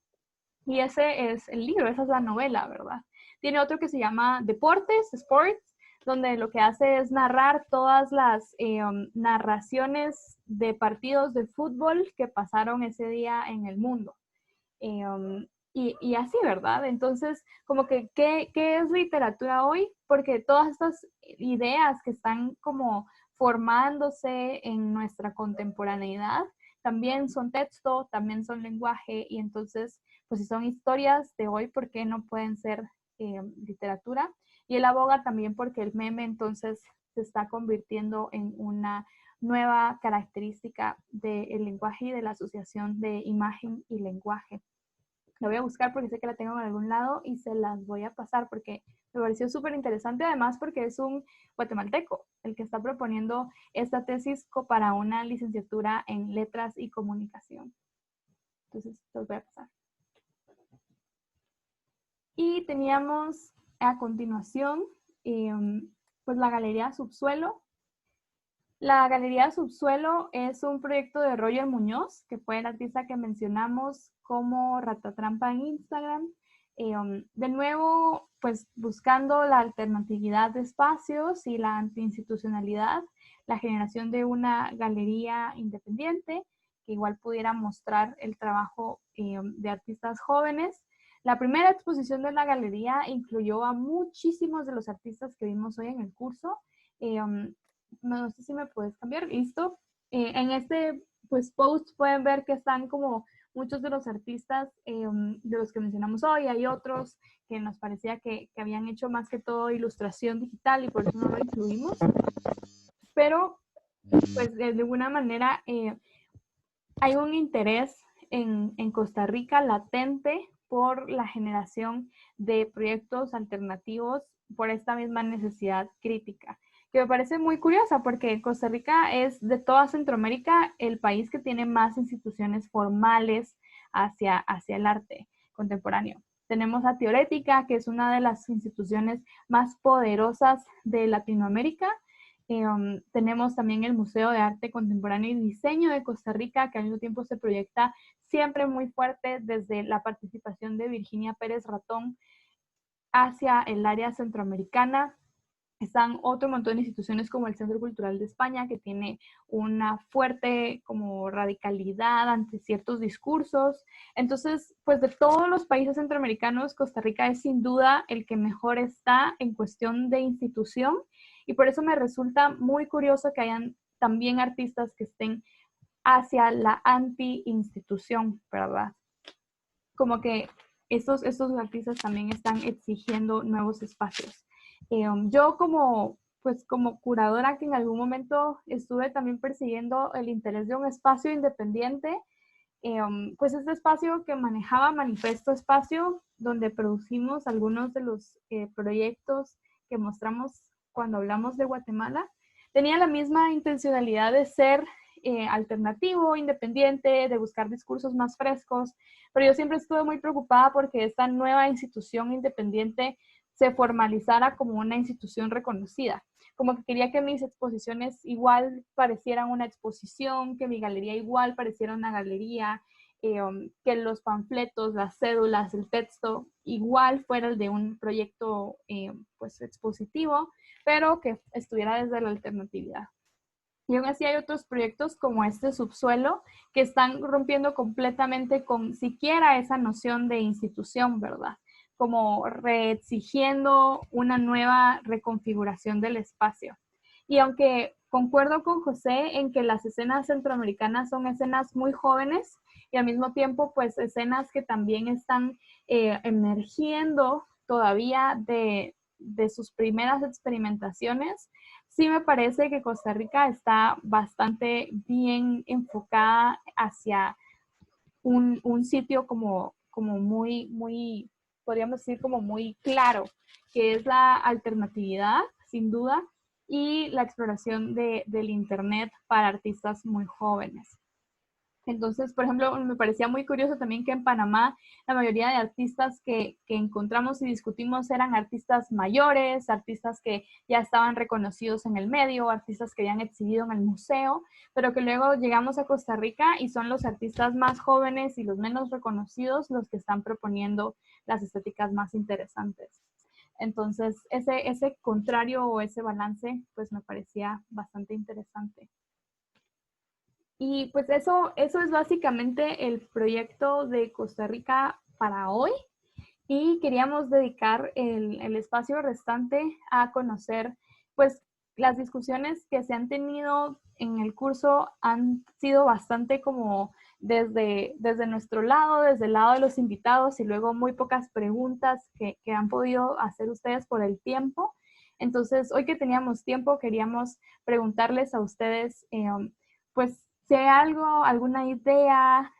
Y ese es el libro, esa es la novela, ¿verdad? Tiene otro que se llama Deportes, Sports, donde lo que hace es narrar todas las narraciones de partidos de fútbol que pasaron ese día en el mundo. Y así, ¿verdad? Entonces, como que, ¿qué es literatura hoy? Porque todas estas ideas que están como formándose en nuestra contemporaneidad, también son texto, también son lenguaje, y entonces, pues si son historias de hoy, ¿por qué no pueden ser literatura? Y él aboga también porque el meme entonces se está convirtiendo en una nueva característica del lenguaje y de la asociación de imagen y lenguaje. La voy a buscar porque sé que la tengo en algún lado y se las voy a pasar porque me pareció súper interesante, además porque es un guatemalteco el que está proponiendo esta tesis para una licenciatura en letras y comunicación. Entonces, los voy a pasar. Y teníamos a continuación pues la Galería Subsuelo. La Galería Subsuelo es un proyecto de Roger Muñoz, que fue el artista que mencionamos como Ratatrampa en Instagram. De nuevo, pues buscando la alternatividad de espacios y la antiinstitucionalidad, la generación de una galería independiente que igual pudiera mostrar el trabajo de artistas jóvenes. La primera exposición de la galería incluyó a muchísimos de los artistas que vimos hoy en el curso. No sé si me puedes cambiar, listo. En este pues post pueden ver que están como muchos de los artistas de los que mencionamos hoy. Hay otros que nos parecía que habían hecho más que todo ilustración digital y por eso no lo incluimos. Pero pues de alguna manera hay un interés en Costa Rica latente por la generación de proyectos alternativos por esta misma necesidad crítica, que me parece muy curiosa porque Costa Rica es de toda Centroamérica el país que tiene más instituciones formales hacia el arte contemporáneo. Tenemos a Teorética, que es una de las instituciones más poderosas de Latinoamérica. Tenemos también el Museo de Arte Contemporáneo y Diseño de Costa Rica, que al mismo tiempo se proyecta siempre muy fuerte desde la participación de Virginia Pérez Ratón hacia el área centroamericana. Están otro montón de instituciones como el Centro Cultural de España, que tiene una fuerte como radicalidad ante ciertos discursos. Entonces, pues de todos los países centroamericanos, Costa Rica es sin duda el que mejor está en cuestión de institución, y por eso me resulta muy curioso que hayan también artistas que estén hacia la anti-institución, ¿verdad? Como que estos artistas también están exigiendo nuevos espacios. Yo como curadora que en algún momento estuve también persiguiendo el interés de un espacio independiente, pues este espacio que manejaba Manifesto Espacio, donde producimos algunos de los proyectos que mostramos cuando hablamos de Guatemala, tenía la misma intencionalidad de ser alternativo, independiente, de buscar discursos más frescos, pero yo siempre estuve muy preocupada porque esta nueva institución independiente se formalizara como una institución reconocida. Como que quería que mis exposiciones igual parecieran una exposición, que mi galería igual pareciera una galería, que los panfletos, las cédulas, el texto igual fuera el de un proyecto pues expositivo, pero que estuviera desde la alternatividad. Y aún así hay otros proyectos como este Subsuelo que están rompiendo completamente con siquiera esa noción de institución, ¿verdad? Como reexigiendo una nueva reconfiguración del espacio. Y aunque concuerdo con José en que las escenas centroamericanas son escenas muy jóvenes y al mismo tiempo pues escenas que también están emergiendo todavía de sus primeras experimentaciones, sí me parece que Costa Rica está bastante bien enfocada hacia un sitio como muy, podríamos decir, como muy claro, que es la alternatividad, sin duda, y la exploración del Internet para artistas muy jóvenes. Entonces, por ejemplo, me parecía muy curioso también que en Panamá la mayoría de artistas que encontramos y discutimos eran artistas mayores, artistas que ya estaban reconocidos en el medio, artistas que habían exhibido en el museo, pero que luego llegamos a Costa Rica y son los artistas más jóvenes y los menos reconocidos los que están proponiendo las estéticas más interesantes. Entonces, ese contrario o ese balance, pues me parecía bastante interesante. Y pues eso es básicamente el proyecto de Costa Rica para hoy. Y queríamos dedicar el espacio restante a conocer, pues, las discusiones que se han tenido en el curso han sido bastante como desde nuestro lado, desde el lado de los invitados, y luego muy pocas preguntas que han podido hacer ustedes por el tiempo. Entonces, hoy que teníamos tiempo, queríamos preguntarles a ustedes, pues, si hay alguna idea,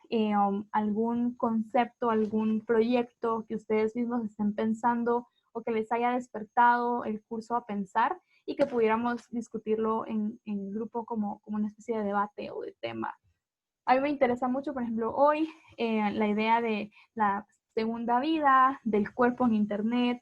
algún concepto, algún proyecto que ustedes mismos estén pensando o que les haya despertado el curso a pensar y que pudiéramos discutirlo en grupo como una especie de debate o de tema. A mí me interesa mucho, por ejemplo, hoy la idea de la segunda vida, del cuerpo en Internet,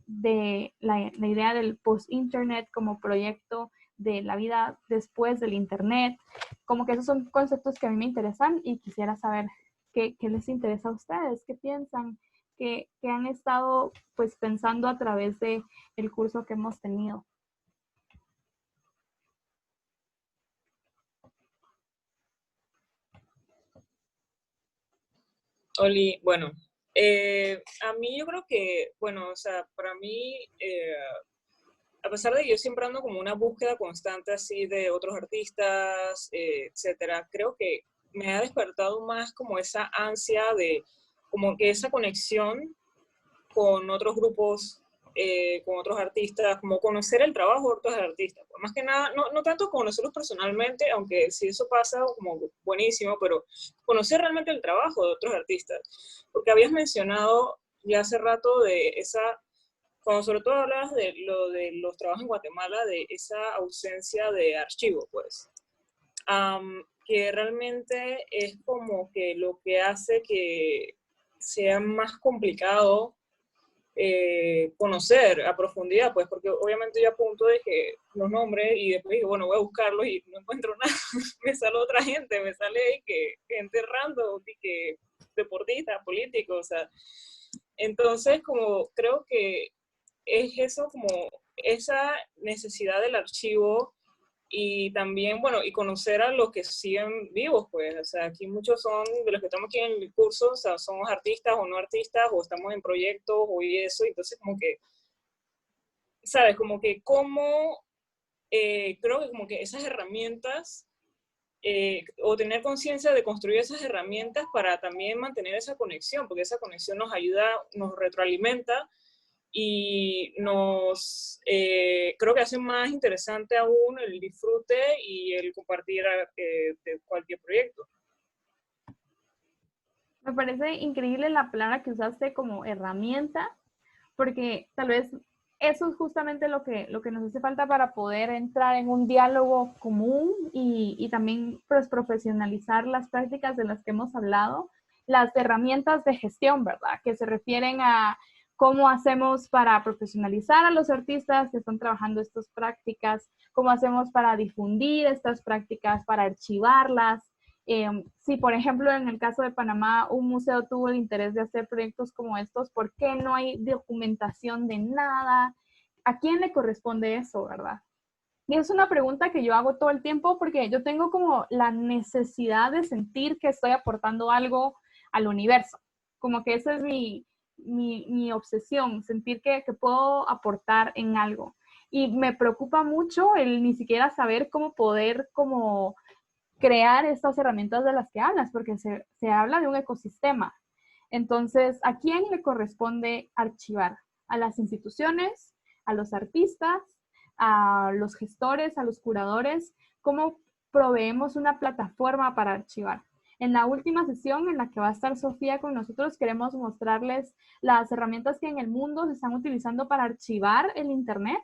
de la idea del post-Internet como proyecto de la vida después del Internet. Como que esos son conceptos que a mí me interesan y quisiera saber qué les interesa a ustedes, qué piensan, qué han estado pues pensando a través de el curso que hemos tenido. Oli, bueno, a mí yo creo que, bueno, o sea, para mí, a pesar de que yo siempre ando como una búsqueda constante así de otros artistas, etcétera, creo que me ha despertado más como esa ansia de, como que esa conexión con otros grupos, con otros artistas, como conocer el trabajo de otros artistas. Pues más que nada, no tanto conocerlos personalmente, aunque si eso pasa, como buenísimo, pero conocer realmente el trabajo de otros artistas. Porque habías mencionado ya hace rato de esa, cuando sobre todo hablabas de lo de los trabajos en Guatemala, de esa ausencia de archivo, pues. Que realmente es como que lo que hace que sea más complicado conocer a profundidad, pues, porque obviamente yo apunto de que los nombres y después digo, bueno, voy a buscarlos y no encuentro nada, me sale otra gente, me sale que gente random, y que deportistas, políticos, o sea, entonces como creo que es eso, como esa necesidad del archivo y también, bueno, y conocer a los que siguen vivos, pues, o sea, aquí muchos son, de los que estamos aquí en el curso, o sea, somos artistas o no artistas, o estamos en proyectos, o y eso, entonces como que, ¿sabes? Como que creo que como que esas herramientas, o tener conciencia de construir esas herramientas para también mantener esa conexión, porque esa conexión nos ayuda, nos retroalimenta, y creo que hace más interesante aún el disfrute y el compartir de cualquier proyecto. Me parece increíble la palabra que usaste como herramienta, porque tal vez eso es justamente lo que nos hace falta para poder entrar en un diálogo común y también pues, profesionalizar las prácticas de las que hemos hablado, las herramientas de gestión, ¿verdad? Que se refieren a cómo hacemos para profesionalizar a los artistas que están trabajando estas prácticas, cómo hacemos para difundir estas prácticas, para archivarlas. Si, por ejemplo, en el caso de Panamá, un museo tuvo el interés de hacer proyectos como estos, ¿por qué no hay documentación de nada? ¿A quién le corresponde eso, verdad? Y es una pregunta que yo hago todo el tiempo porque yo tengo como la necesidad de sentir que estoy aportando algo al universo. Como que esa es mi obsesión, sentir que puedo aportar en algo. Y me preocupa mucho el ni siquiera saber cómo poder como crear estas herramientas de las que hablas, porque se habla de un ecosistema. Entonces, ¿a quién le corresponde archivar? ¿A las instituciones? ¿A los artistas? ¿A los gestores? ¿A los curadores? ¿Cómo proveemos una plataforma para archivar? En la última sesión en la que va a estar Sofía con nosotros, queremos mostrarles las herramientas que en el mundo se están utilizando para archivar el Internet,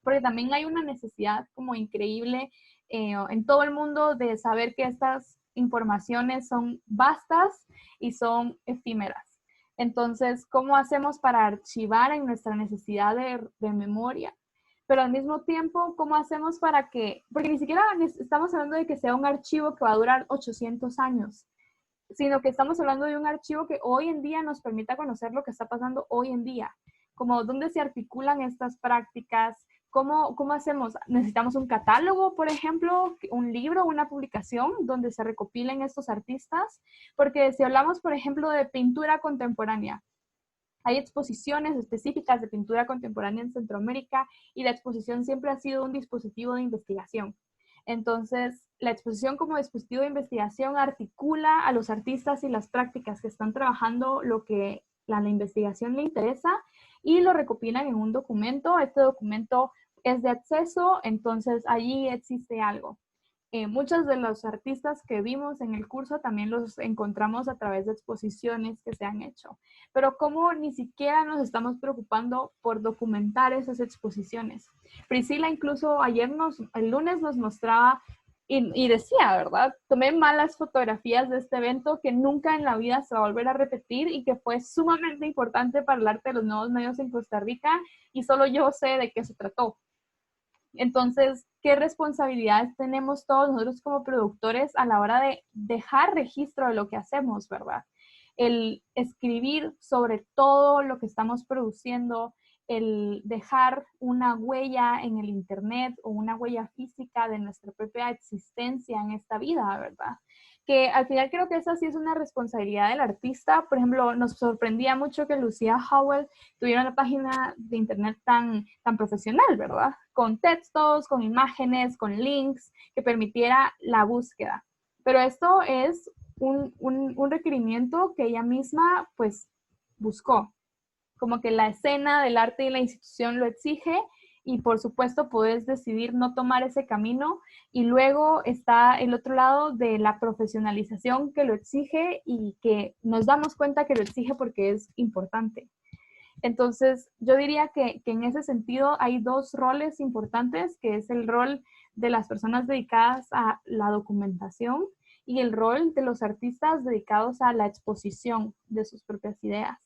porque también hay una necesidad como increíble en todo el mundo de saber que estas informaciones son vastas y son efímeras. Entonces, ¿cómo hacemos para archivar en nuestra necesidad de memoria? Pero al mismo tiempo, ¿cómo hacemos para que, porque ni siquiera estamos hablando de que sea un archivo que va a durar 800 años, sino que estamos hablando de un archivo que hoy en día nos permita conocer lo que está pasando hoy en día, como dónde se articulan estas prácticas, cómo hacemos. Necesitamos un catálogo, por ejemplo, un libro, una publicación donde se recopilen estos artistas, porque si hablamos, por ejemplo, de pintura contemporánea, hay exposiciones específicas de pintura contemporánea en Centroamérica y la exposición siempre ha sido un dispositivo de investigación. Entonces, la exposición como dispositivo de investigación articula a los artistas y las prácticas que están trabajando lo que a la investigación le interesa y lo recopilan en un documento. Este documento es de acceso, entonces allí existe algo. Muchos de los artistas que vimos en el curso también los encontramos a través de exposiciones que se han hecho. Pero como ni siquiera nos estamos preocupando por documentar esas exposiciones. Priscila incluso el lunes nos mostraba y decía, ¿verdad? Tomé malas fotografías de este evento que nunca en la vida se va a volver a repetir y que fue sumamente importante para el arte de los nuevos medios en Costa Rica y solo yo sé de qué se trató. Entonces, ¿qué responsabilidades tenemos todos nosotros como productores a la hora de dejar registro de lo que hacemos, verdad? El escribir sobre todo lo que estamos produciendo, el dejar una huella en el internet o una huella física de nuestra propia existencia en esta vida, ¿verdad? Que al final creo que esa sí es una responsabilidad del artista. Por ejemplo, nos sorprendía mucho que Lucía Howell tuviera una página de internet tan profesional, ¿verdad? Con textos, con imágenes, con links, que permitiera la búsqueda. Pero esto es un requerimiento que ella misma, pues, buscó. Como que la escena del arte y la institución lo exige y por supuesto puedes decidir no tomar ese camino y luego está el otro lado de la profesionalización que lo exige y que nos damos cuenta que lo exige porque es importante. Entonces yo diría que en ese sentido hay dos roles importantes, que es el rol de las personas dedicadas a la documentación y el rol de los artistas dedicados a la exposición de sus propias ideas.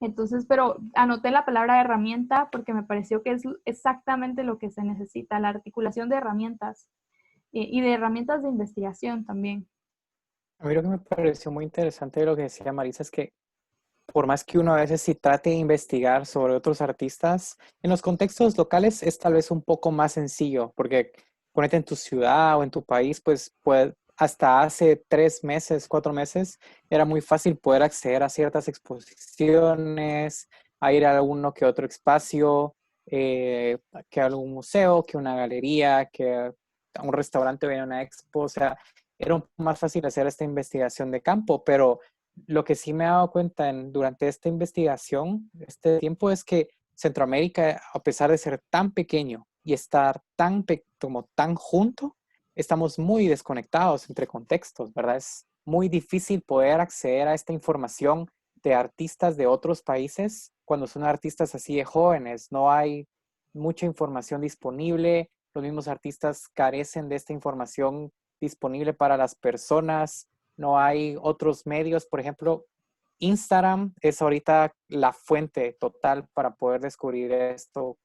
Entonces, pero anoté la palabra herramienta porque me pareció que es exactamente lo que se necesita, la articulación de herramientas y de herramientas de investigación también. A mí lo que me pareció muy interesante de lo que decía Marisa es que por más que uno a veces sí trate de investigar sobre otros artistas, en los contextos locales es tal vez un poco más sencillo, porque ponete en tu ciudad o en tu país, pues hasta hace 3 meses, 4 meses, era muy fácil poder acceder a ciertas exposiciones, a ir a alguno que otro espacio, que a algún museo, que una galería, que a un restaurante venía una expo, o sea, era un poco más fácil hacer esta investigación de campo, pero lo que sí me he dado cuenta durante esta investigación, este tiempo, es que Centroamérica, a pesar de ser tan pequeño y estar como tan junto, estamos muy desconectados entre contextos, ¿verdad? Es muy difícil poder acceder a esta información de artistas de otros países cuando son artistas así de jóvenes. No hay mucha información disponible. Los mismos artistas carecen de esta información disponible para las personas. No hay otros medios. Por ejemplo, Instagram es ahorita la fuente total para poder descubrir esto,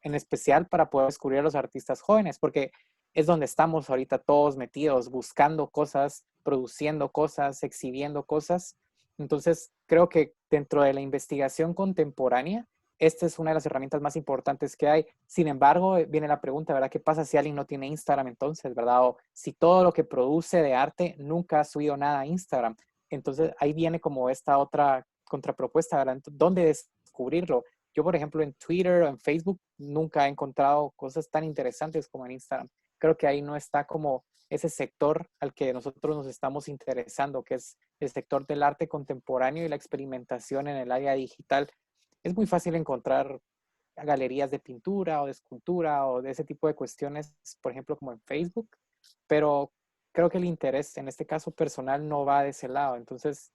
en especial para poder descubrir a los artistas jóvenes, porque es donde estamos ahorita todos metidos, buscando cosas, produciendo cosas, exhibiendo cosas. Entonces, creo que dentro de la investigación contemporánea, esta es una de las herramientas más importantes que hay. Sin embargo, viene la pregunta, ¿verdad? ¿Qué pasa si alguien no tiene Instagram entonces, verdad? O si todo lo que produce de arte nunca ha subido nada a Instagram. Entonces, ahí viene como esta otra contrapropuesta, ¿verdad? ¿Dónde descubrirlo? Yo, por ejemplo, en Twitter o en Facebook nunca he encontrado cosas tan interesantes como en Instagram. Creo que ahí no está como ese sector al que nosotros nos estamos interesando, que es el sector del arte contemporáneo y la experimentación en el área digital. Es muy fácil encontrar galerías de pintura o de escultura o de ese tipo de cuestiones, por ejemplo, como en Facebook, pero creo que el interés, en este caso personal, no va de ese lado. Entonces,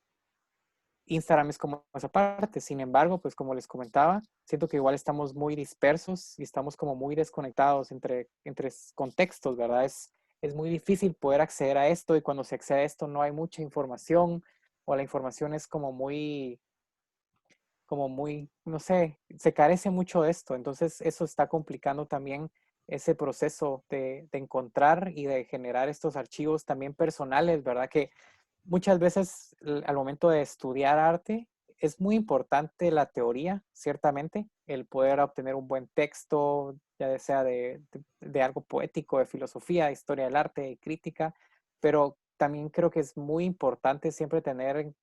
Instagram es como esa parte. Sin embargo, pues como les comentaba, siento que igual estamos muy dispersos y estamos como muy desconectados entre contextos, ¿verdad? Es es muy difícil poder acceder a esto y cuando se accede a esto no hay mucha información o la información es como muy, no sé, se carece mucho de esto. Entonces eso está complicando también ese proceso de encontrar y de generar estos archivos también personales, ¿verdad? Que muchas veces al momento de estudiar arte es muy importante la teoría, ciertamente, el poder obtener un buen texto, ya sea de algo poético, de filosofía, de historia del arte, de crítica, pero también creo que es muy importante siempre tener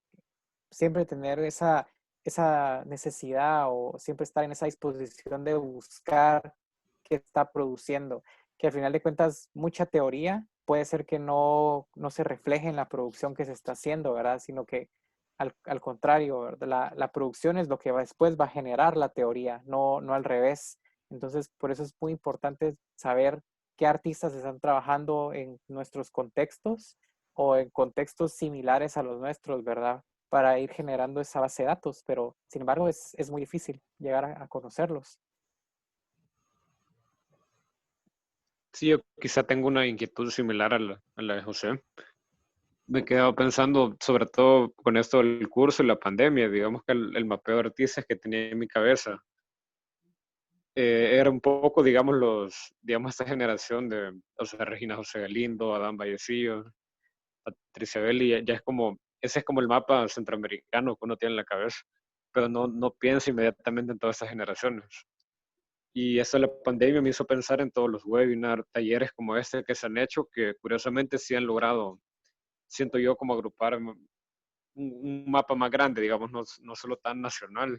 esa necesidad o siempre estar en esa disposición de buscar qué está produciendo, que al final de cuentas mucha teoría puede ser que no se refleje en la producción que se está haciendo, ¿verdad? Sino que al contrario, ¿verdad? La producción es lo que después va a generar la teoría, no al revés. Entonces, por eso es muy importante saber qué artistas están trabajando en nuestros contextos o en contextos similares a los nuestros, ¿verdad? Para ir generando esa base de datos, pero sin embargo es muy difícil llegar a conocerlos. Sí, yo quizá tengo una inquietud similar a la de José. Me he quedado pensando, sobre todo con esto del curso y la pandemia, digamos que el mapeo de artistas que tenía en mi cabeza era un poco, digamos, esta generación de, o sea, Regina José Galindo, Adán Vallecillo, Patricia Belli, ya es como, ese es como el mapa centroamericano que uno tiene en la cabeza, pero no piensa inmediatamente en todas estas generaciones. Y eso de la pandemia me hizo pensar en todos los webinars, talleres como este que se han hecho, que curiosamente sí han logrado, siento yo, como agrupar un mapa más grande, digamos, no solo tan nacional.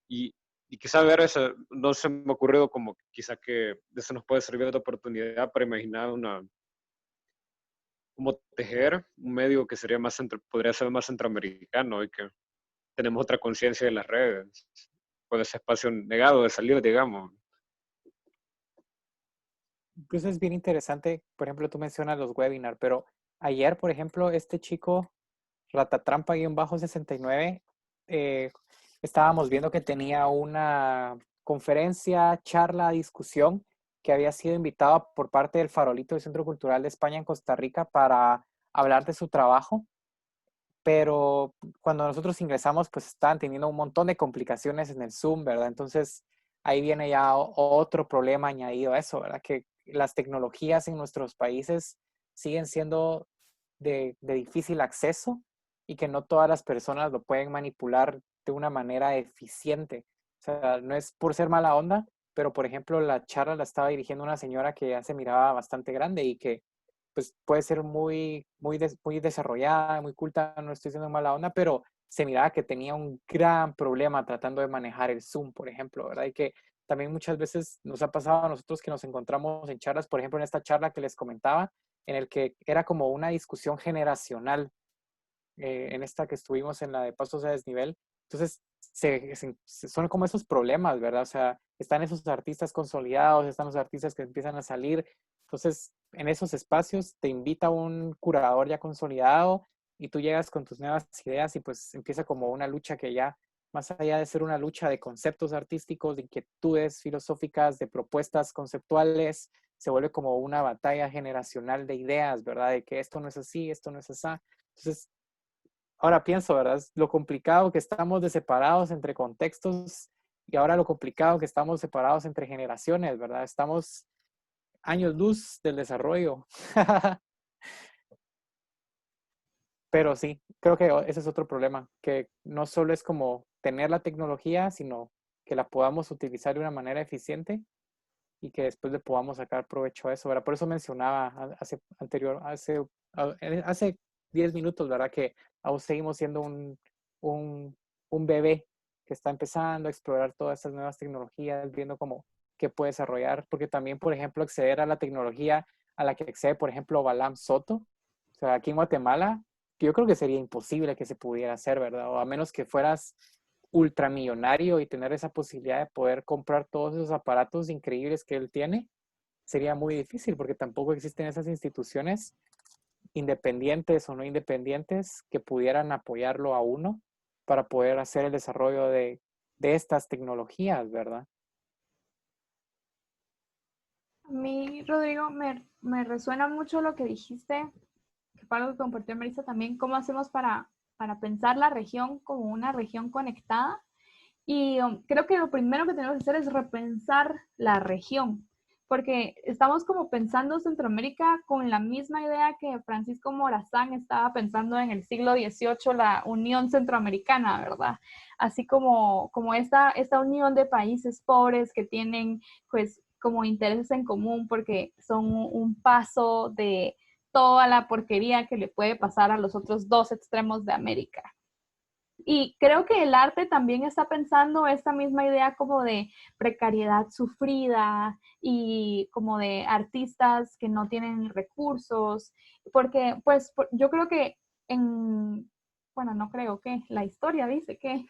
Y, y quizá ver eso, no se me ha ocurrido como quizá que eso nos puede servir de oportunidad para imaginar como tejer un medio que sería podría ser más centroamericano y que tenemos otra conciencia de las redes, con ese espacio negado de salir, digamos. Incluso es bien interesante, por ejemplo, tú mencionas los webinars, pero ayer, por ejemplo, este chico, Ratatrampa-69, eh, estábamos viendo que tenía una conferencia, charla, discusión que había sido invitada por parte del Farolito del Centro Cultural de España en Costa Rica para hablar de su trabajo, pero cuando nosotros ingresamos, pues estaban teniendo un montón de complicaciones en el Zoom, ¿verdad? Entonces ahí viene ya otro problema añadido a eso, ¿verdad? Que las tecnologías en nuestros países siguen siendo de difícil acceso y que no todas las personas lo pueden manipular de una manera eficiente. O sea, no es por ser mala onda, pero por ejemplo la charla la estaba dirigiendo una señora que ya se miraba bastante grande y que pues puede ser muy desarrollada, muy culta, no estoy diciendo mala onda, pero se miraba que tenía un gran problema tratando de manejar el Zoom, por ejemplo, ¿verdad? Y que también muchas veces nos ha pasado a nosotros que nos encontramos en charlas, por ejemplo, en esta charla que les comentaba, en el que era como una discusión generacional, en esta que estuvimos en la de Pasos a Desnivel. Entonces, son como esos problemas, ¿verdad? O sea, están esos artistas consolidados, están los artistas que empiezan a salir. Entonces, en esos espacios te invita un curador ya consolidado y tú llegas con tus nuevas ideas y pues empieza como una lucha que ya, más allá de ser una lucha de conceptos artísticos, de inquietudes filosóficas, de propuestas conceptuales, se vuelve como una batalla generacional de ideas, ¿verdad? De que esto no es así, esto no es así. Entonces, ahora pienso, ¿verdad? Lo complicado que estamos de separados entre contextos y ahora lo complicado que estamos separados entre generaciones, ¿verdad? Estamos años luz del desarrollo. Pero sí, creo que ese es otro problema, que no solo es como tener la tecnología, sino que la podamos utilizar de una manera eficiente y que después le podamos sacar provecho a eso, ¿verdad? Por eso mencionaba hace 10 minutos, ¿verdad? Que aún seguimos siendo un, un bebé que está empezando a explorar todas estas nuevas tecnologías, viendo cómo qué puede desarrollar, porque también, por ejemplo, acceder a la tecnología a la que accede, por ejemplo, Balam Soto, o sea, aquí en Guatemala, que yo creo que sería imposible que se pudiera hacer, ¿verdad? O a menos que fueras ultramillonario y tener esa posibilidad de poder comprar todos esos aparatos increíbles que él tiene, sería muy difícil porque tampoco existen esas instituciones independientes o no independientes que pudieran apoyarlo a uno para poder hacer el desarrollo de estas tecnologías, ¿verdad? A mí, Rodrigo, me resuena mucho lo que dijiste, que fue algo que compartió Marisa también, cómo hacemos para pensar la región como una región conectada. Y creo que lo primero que tenemos que hacer es repensar la región, porque estamos como pensando Centroamérica con la misma idea que Francisco Morazán estaba pensando en el siglo XVIII, la Unión Centroamericana, ¿verdad? Así como esta unión de países pobres que tienen pues como intereses en común porque son un paso de toda la porquería que le puede pasar a los otros dos extremos de América. Y creo que el arte también está pensando esta misma idea como de precariedad sufrida y como de artistas que no tienen recursos, porque pues yo creo que bueno, no creo que, la historia dice que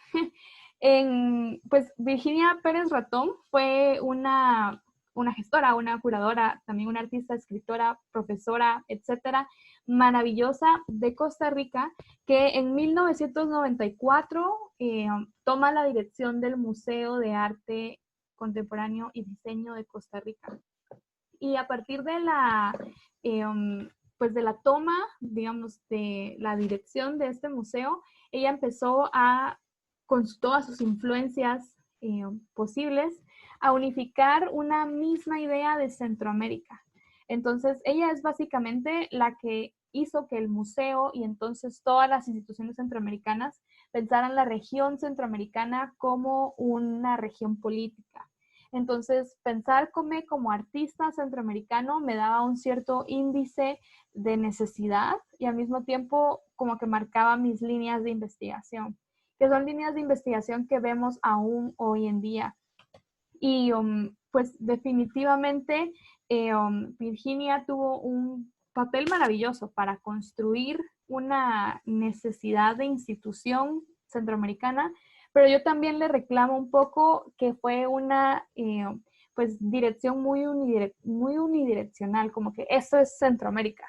pues Virginia Pérez Ratón fue una gestora, una curadora, también una artista, escritora, profesora, etcétera, maravillosa de Costa Rica, que en 1994 toma la dirección del Museo de Arte Contemporáneo y Diseño de Costa Rica. Y a partir de pues de la toma, digamos, de la dirección de este museo, ella empezó con todas sus influencias posibles, a unificar una misma idea de Centroamérica. Entonces, ella es básicamente la que hizo que el museo y entonces todas las instituciones centroamericanas pensaran la región centroamericana como una región política. Entonces, pensar como artista centroamericano me daba un cierto índice de necesidad y al mismo tiempo como que marcaba mis líneas de investigación, que son líneas de investigación que vemos aún hoy en día. Y pues definitivamente Virginia tuvo un papel maravilloso para construir una necesidad de institución centroamericana, pero yo también le reclamo un poco que fue una pues dirección muy unidireccional, como que eso es Centroamérica.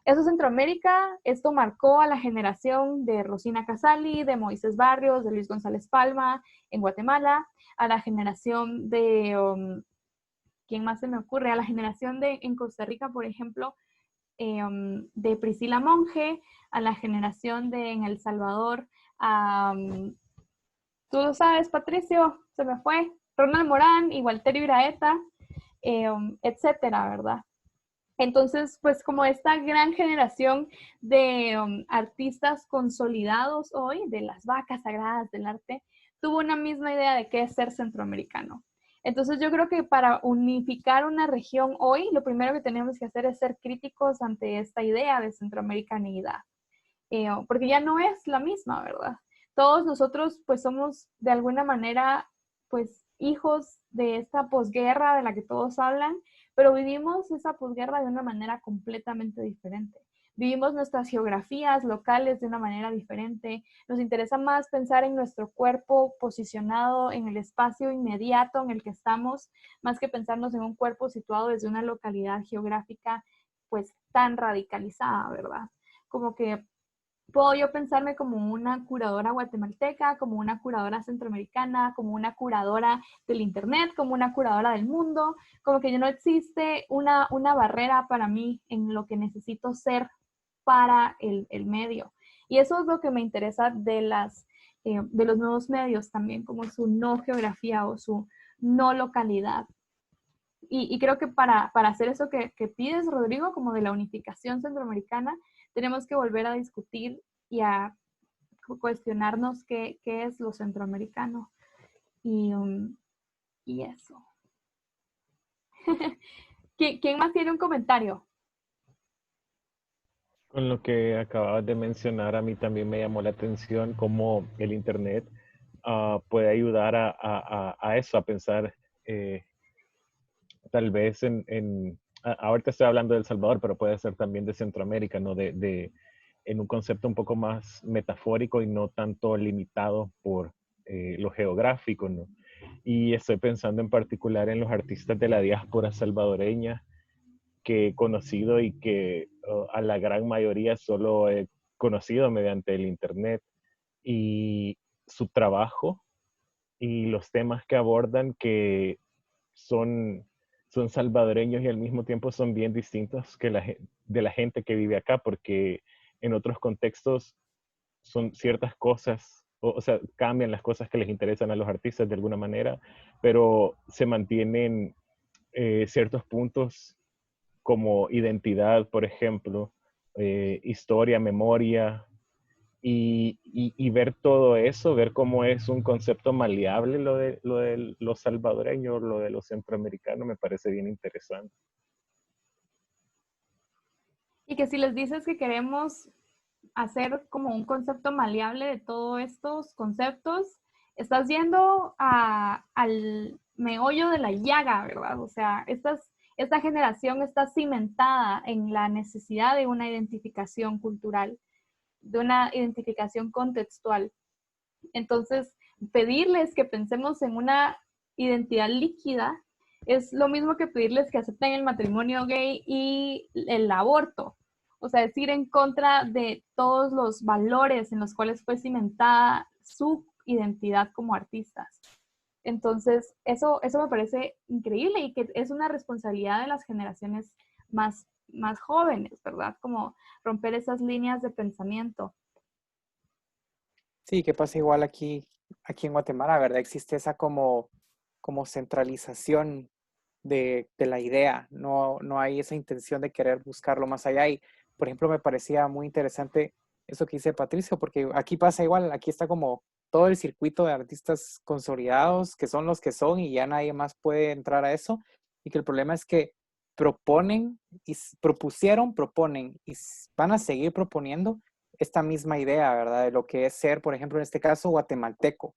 Eso es Centroamérica, esto marcó a la generación de Rosina Casali, de Moisés Barrios, de Luis González Palma en Guatemala, a la generación de, ¿quién más se me ocurre? A la generación en Costa Rica, por ejemplo, de Priscila Monge, a la generación en El Salvador, tú lo sabes, Patricio, se me fue, Ronald Morán y Walterio Iraeta, etcétera, ¿verdad? Entonces, pues como esta gran generación de artistas consolidados hoy, de las vacas sagradas del arte, tuvo una misma idea de qué es ser centroamericano. Entonces yo creo que para unificar una región hoy, lo primero que tenemos que hacer es ser críticos ante esta idea de centroamericanidad, porque ya no es la misma, ¿verdad? Todos nosotros pues somos de alguna manera pues hijos de esta posguerra de la que todos hablan, pero vivimos esa posguerra de una manera completamente diferente. Vivimos nuestras geografías locales de una manera diferente. Nos interesa más pensar en nuestro cuerpo posicionado en el espacio inmediato en el que estamos, más que pensarnos en un cuerpo situado desde una localidad geográfica pues tan radicalizada, ¿verdad? Como que puedo yo pensarme como una curadora guatemalteca, como una curadora centroamericana, como una curadora del internet, como una curadora del mundo, como que ya no existe una barrera para mí en lo que necesito ser para el medio. Y eso es lo que me interesa de los nuevos medios también, como su no geografía o su no localidad. Y creo que para hacer eso que pides, Rodrigo, como de la unificación centroamericana, tenemos que volver a discutir y a cuestionarnos qué es lo centroamericano. Y eso. ¿Quién más tiene un comentario? Con lo que acababas de mencionar, a mí también me llamó la atención cómo el Internet puede ayudar a eso, a pensar tal vez ahorita estoy hablando de El Salvador, pero puede ser también de Centroamérica, ¿no? En un concepto un poco más metafórico y no tanto limitado por lo geográfico, ¿no? Y estoy pensando en particular en los artistas de la diáspora salvadoreña que he conocido y que a la gran mayoría solo he conocido mediante el Internet. Y su trabajo y los temas que abordan que son son salvadoreños y al mismo tiempo son bien distintos que de la gente que vive acá, porque en otros contextos son ciertas cosas, o sea, cambian las cosas que les interesan a los artistas de alguna manera, pero se mantienen ciertos puntos como identidad, por ejemplo, historia, memoria, y ver todo eso, ver cómo es un concepto maleable lo de los salvadoreños, lo de los centroamericanos, me parece bien interesante. Y que si les dices que queremos hacer como un concepto maleable de todos estos conceptos, estás yendo al meollo de la llaga, ¿verdad? O sea, esta generación está cimentada en la necesidad de una identificación cultural, de una identificación contextual. Entonces, pedirles que pensemos en una identidad líquida es lo mismo que pedirles que acepten el matrimonio gay y el aborto. O sea, es ir en contra de todos los valores en los cuales fue cimentada su identidad como artistas. Entonces, eso me parece increíble y que es una responsabilidad de las generaciones más jóvenes, ¿verdad? Como romper esas líneas de pensamiento. Sí, que pasa igual aquí en Guatemala, ¿verdad? Existe esa como centralización de la idea, no hay esa intención de querer buscarlo más allá. Y, por ejemplo, me parecía muy interesante eso que dice Patricio, porque aquí pasa igual, aquí está como todo el circuito de artistas consolidados, que son los que son, y ya nadie más puede entrar a eso, y que el problema es que proponen, y proponen, y van a seguir proponiendo esta misma idea, ¿verdad? De lo que es ser, por ejemplo, en este caso, guatemalteco.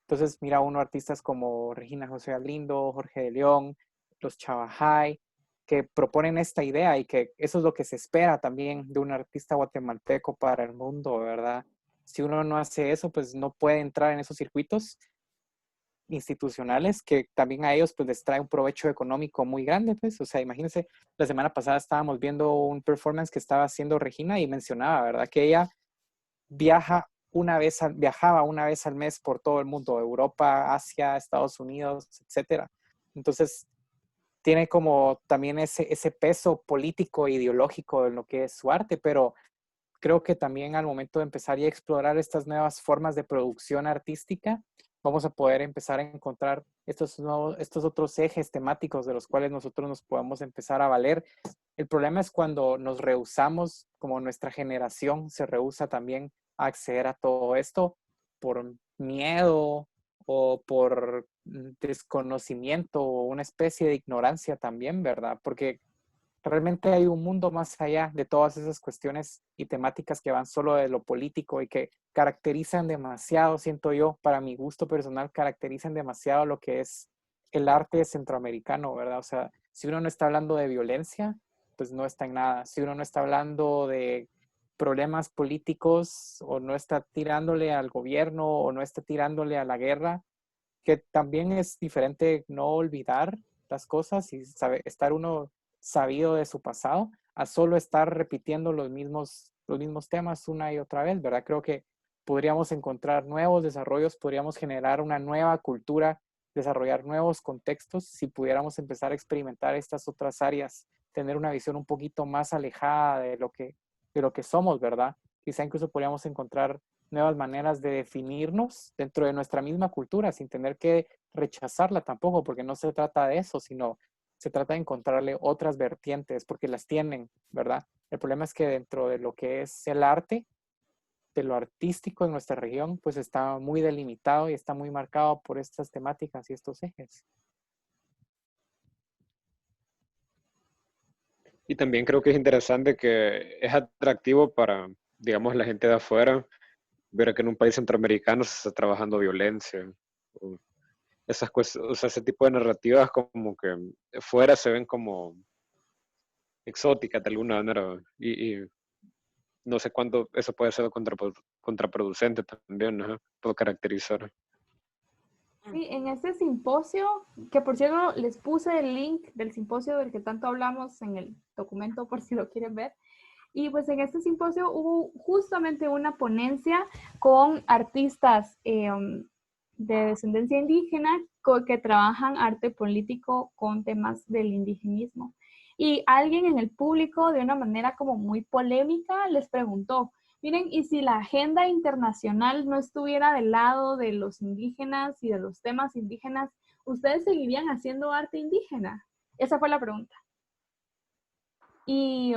Entonces, mira uno artistas como Regina José Galindo, Jorge de León, los Chavajay, que proponen esta idea y que eso es lo que se espera también de un artista guatemalteco para el mundo, ¿verdad? Si uno no hace eso, pues no puede entrar en esos circuitos institucionales que también a ellos pues les trae un provecho económico muy grande, pues, o sea, imagínense, la semana pasada estábamos viendo un performance que estaba haciendo Regina y mencionaba, ¿verdad? Que ella viajaba una vez al mes por todo el mundo, Europa, Asia, Estados Unidos, etcétera. Entonces, tiene como también ese peso político e ideológico en lo que es su arte, pero creo que también al momento de empezar y explorar estas nuevas formas de producción artística, vamos a poder empezar a encontrar estos otros ejes temáticos de los cuales nosotros nos podemos empezar a valer. El problema es cuando nos rehusamos, como nuestra generación se rehúsa también a acceder a todo esto por miedo o por desconocimiento o una especie de ignorancia también, ¿verdad? Porque realmente hay un mundo más allá de todas esas cuestiones y temáticas que van solo de lo político y que caracterizan demasiado, siento yo, para mi gusto personal, caracterizan demasiado lo que es el arte centroamericano, ¿verdad? O sea, si uno no está hablando de violencia, pues no está en nada. Si uno no está hablando de problemas políticos o no está tirándole al gobierno o no está tirándole a la guerra, que también es diferente no olvidar las cosas y estar uno sabido de su pasado a solo estar repitiendo los mismos temas una y otra vez, ¿verdad? Creo que podríamos encontrar nuevos desarrollos, podríamos generar una nueva cultura, desarrollar nuevos contextos si pudiéramos empezar a experimentar estas otras áreas, tener una visión un poquito más alejada de lo que somos, ¿verdad? Quizá incluso podríamos encontrar nuevas maneras de definirnos dentro de nuestra misma cultura sin tener que rechazarla tampoco, porque no se trata de eso, sino se trata de encontrarle otras vertientes, porque las tienen, ¿verdad? El problema es que dentro de lo que es el arte, de lo artístico en nuestra región, pues está muy delimitado y está muy marcado por estas temáticas y estos ejes. Y también creo que es interesante que es atractivo para, digamos, la gente de afuera, ver que en un país centroamericano se está trabajando violencia. O esas cuestiones, o sea, ese tipo de narrativas como que fuera se ven como exóticas de alguna manera. Y no sé cuánto eso puede ser contraproducente también, ¿no? Puedo caracterizar. Sí, en este simposio, que por cierto les puse el link del simposio del que tanto hablamos en el documento por si lo quieren ver, y pues en este simposio hubo justamente una ponencia con artistas de descendencia indígena que trabajan arte político con temas del indigenismo. Y alguien en el público, de una manera como muy polémica, les preguntó, miren, ¿y si la agenda internacional no estuviera del lado de los indígenas y de los temas indígenas, ustedes seguirían haciendo arte indígena? Esa fue la pregunta. Y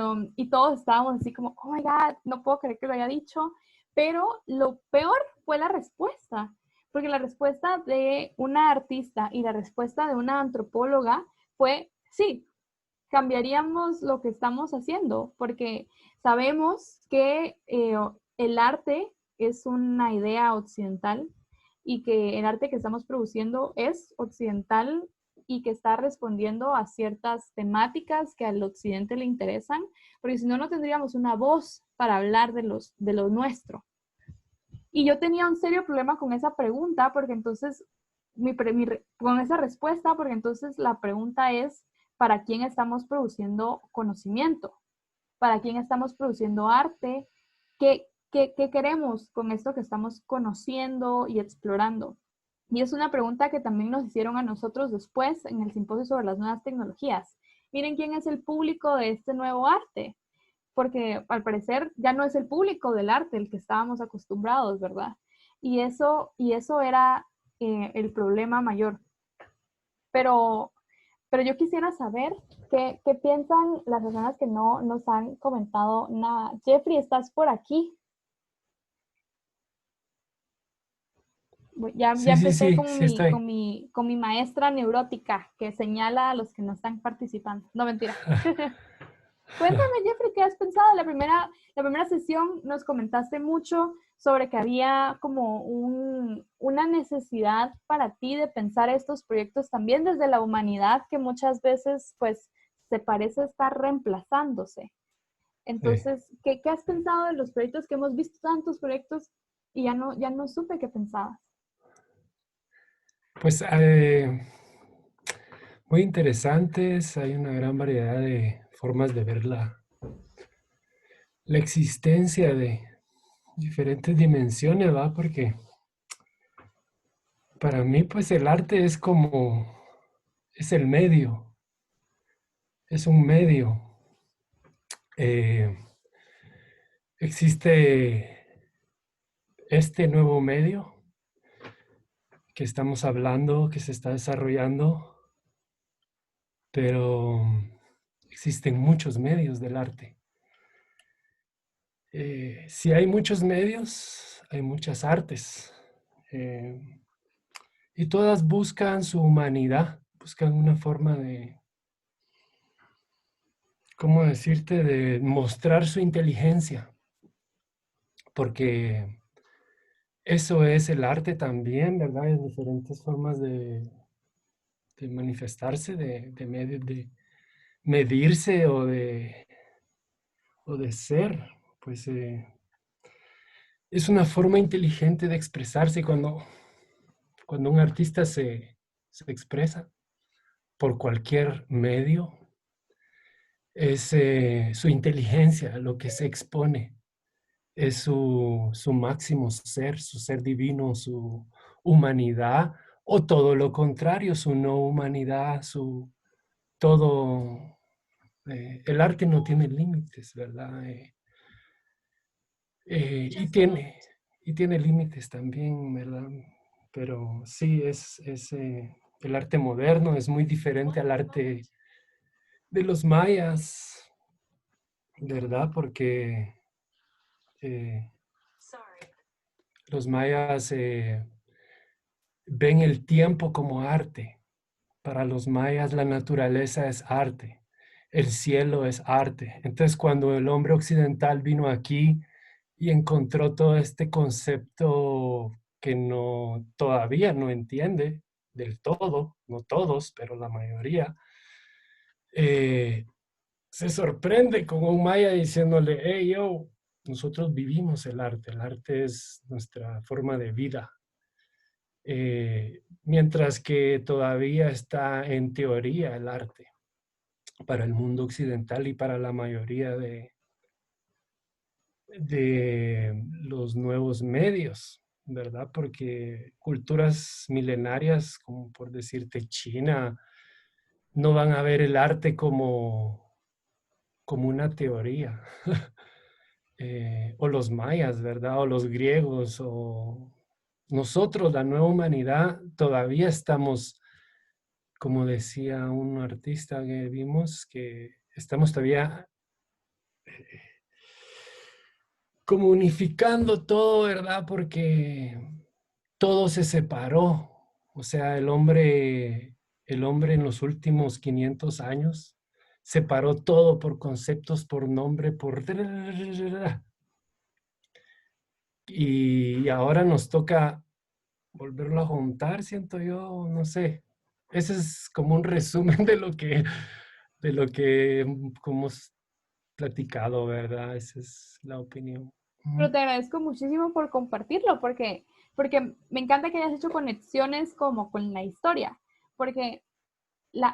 todos estábamos así como, oh my God, no puedo creer que lo haya dicho. Pero lo peor fue la respuesta, porque la respuesta de una artista y la respuesta de una antropóloga fue, sí, cambiaríamos lo que estamos haciendo, porque sabemos que el arte es una idea occidental y que el arte que estamos produciendo es occidental y que está respondiendo a ciertas temáticas que al occidente le interesan, porque si no, no tendríamos una voz para hablar de lo nuestro. Y yo tenía un serio problema con esa pregunta, porque entonces, con esa respuesta, porque entonces la pregunta es, ¿para quién estamos produciendo conocimiento? ¿Para quién estamos produciendo arte? ¿Qué queremos con esto que estamos conociendo y explorando? Y es una pregunta que también nos hicieron a nosotros después en el simposio sobre las nuevas tecnologías. Miren quién es el público de este nuevo arte, porque al parecer ya no es el público del arte el que estábamos acostumbrados, ¿verdad? Y eso era el problema mayor. Pero yo quisiera saber qué piensan las personas que no nos han comentado nada. Jeffrey, ¿estás por aquí? Ya empecé con mi maestra neurótica que señala a los que no están participando. No, mentira. Cuéntame, Jeffrey, ¿qué has pensado? La primera sesión nos comentaste mucho sobre que había como una necesidad para ti de pensar estos proyectos también desde la humanidad, que muchas veces pues se parece estar reemplazándose. Entonces, sí. ¿Qué has pensado de los proyectos que hemos visto, tantos proyectos, y ya no supe qué pensabas? Pues muy interesantes, hay una gran variedad de formas de ver la existencia de diferentes dimensiones, ¿va? Porque para mí, pues el arte es el medio, es un medio. Existe este nuevo medio que estamos hablando, que se está desarrollando, pero existen muchos medios del arte. Si hay muchos medios, hay muchas artes. Y todas buscan su humanidad, buscan una forma de, ¿cómo decirte?, de mostrar su inteligencia. Porque eso es el arte también, ¿verdad? En diferentes formas de manifestarse, de medirse o de ser. Pues es una forma inteligente de expresarse cuando un artista se expresa por cualquier medio, es su inteligencia lo que se expone, es su máximo ser, su ser divino, su humanidad, o todo lo contrario, su no humanidad, su todo. El arte no tiene límites, ¿verdad? Y tiene límites también, ¿verdad? Pero sí, el arte moderno es muy diferente al arte de los mayas, ¿verdad? Porque los mayas ven el tiempo como arte. Para los mayas la naturaleza es arte, el cielo es arte. Entonces cuando el hombre occidental vino aquí y encontró todo este concepto que todavía no entiende del todo, no todos, pero la mayoría, se sorprende con un maya diciéndole, hey, yo, nosotros vivimos el arte es nuestra forma de vida. Mientras que todavía está en teoría el arte para el mundo occidental y para la mayoría de los nuevos medios, ¿verdad? Porque culturas milenarias, como por decirte China, no van a ver el arte como una teoría. O los mayas, ¿verdad? O los griegos, o nosotros, la nueva humanidad, todavía estamos, como decía un artista que vimos, que estamos todavía como unificando todo, ¿verdad? Porque todo se separó. O sea, el hombre en los últimos 500 años separó todo por conceptos, por nombre, por... Y ahora nos toca volverlo a juntar, siento yo, no sé. Ese es como un resumen de lo que hemos platicado, ¿verdad? Esa es la opinión. Pero te agradezco muchísimo por compartirlo, porque me encanta que hayas hecho conexiones como con la historia, porque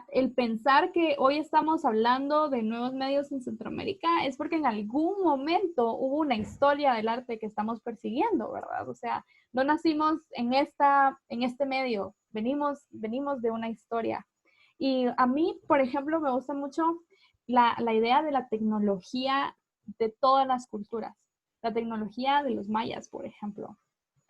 el pensar que hoy estamos hablando de nuevos medios en Centroamérica es porque en algún momento hubo una historia del arte que estamos persiguiendo, ¿verdad? O sea, no nacimos en este medio, venimos de una historia. Y a mí, por ejemplo, me gusta mucho la idea de la tecnología de todas las culturas. La tecnología de los mayas, por ejemplo.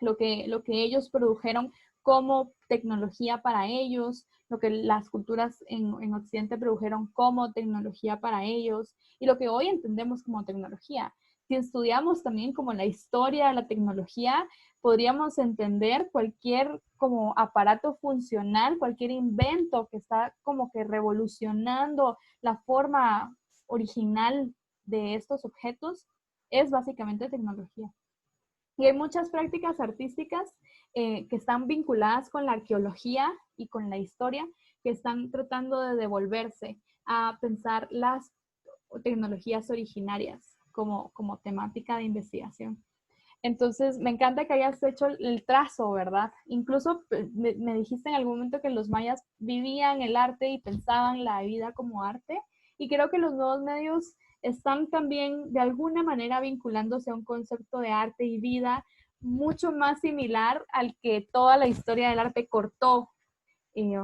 Lo que ellos produjeron como tecnología para ellos, lo que las culturas en Occidente produjeron como tecnología para ellos y lo que hoy entendemos como tecnología. Si estudiamos también como la historia de la tecnología, podríamos entender cualquier como aparato funcional, cualquier invento que está como que revolucionando la forma original de estos objetos, es básicamente tecnología. Y hay muchas prácticas artísticas que están vinculadas con la arqueología y con la historia, que están tratando de devolverse a pensar las tecnologías originarias como temática de investigación. Entonces, me encanta que hayas hecho el trazo, ¿verdad? Incluso me dijiste en algún momento que los mayas vivían el arte y pensaban la vida como arte. Y creo que los nuevos medios están también de alguna manera vinculándose a un concepto de arte y vida mucho más similar al que toda la historia del arte cortó eh,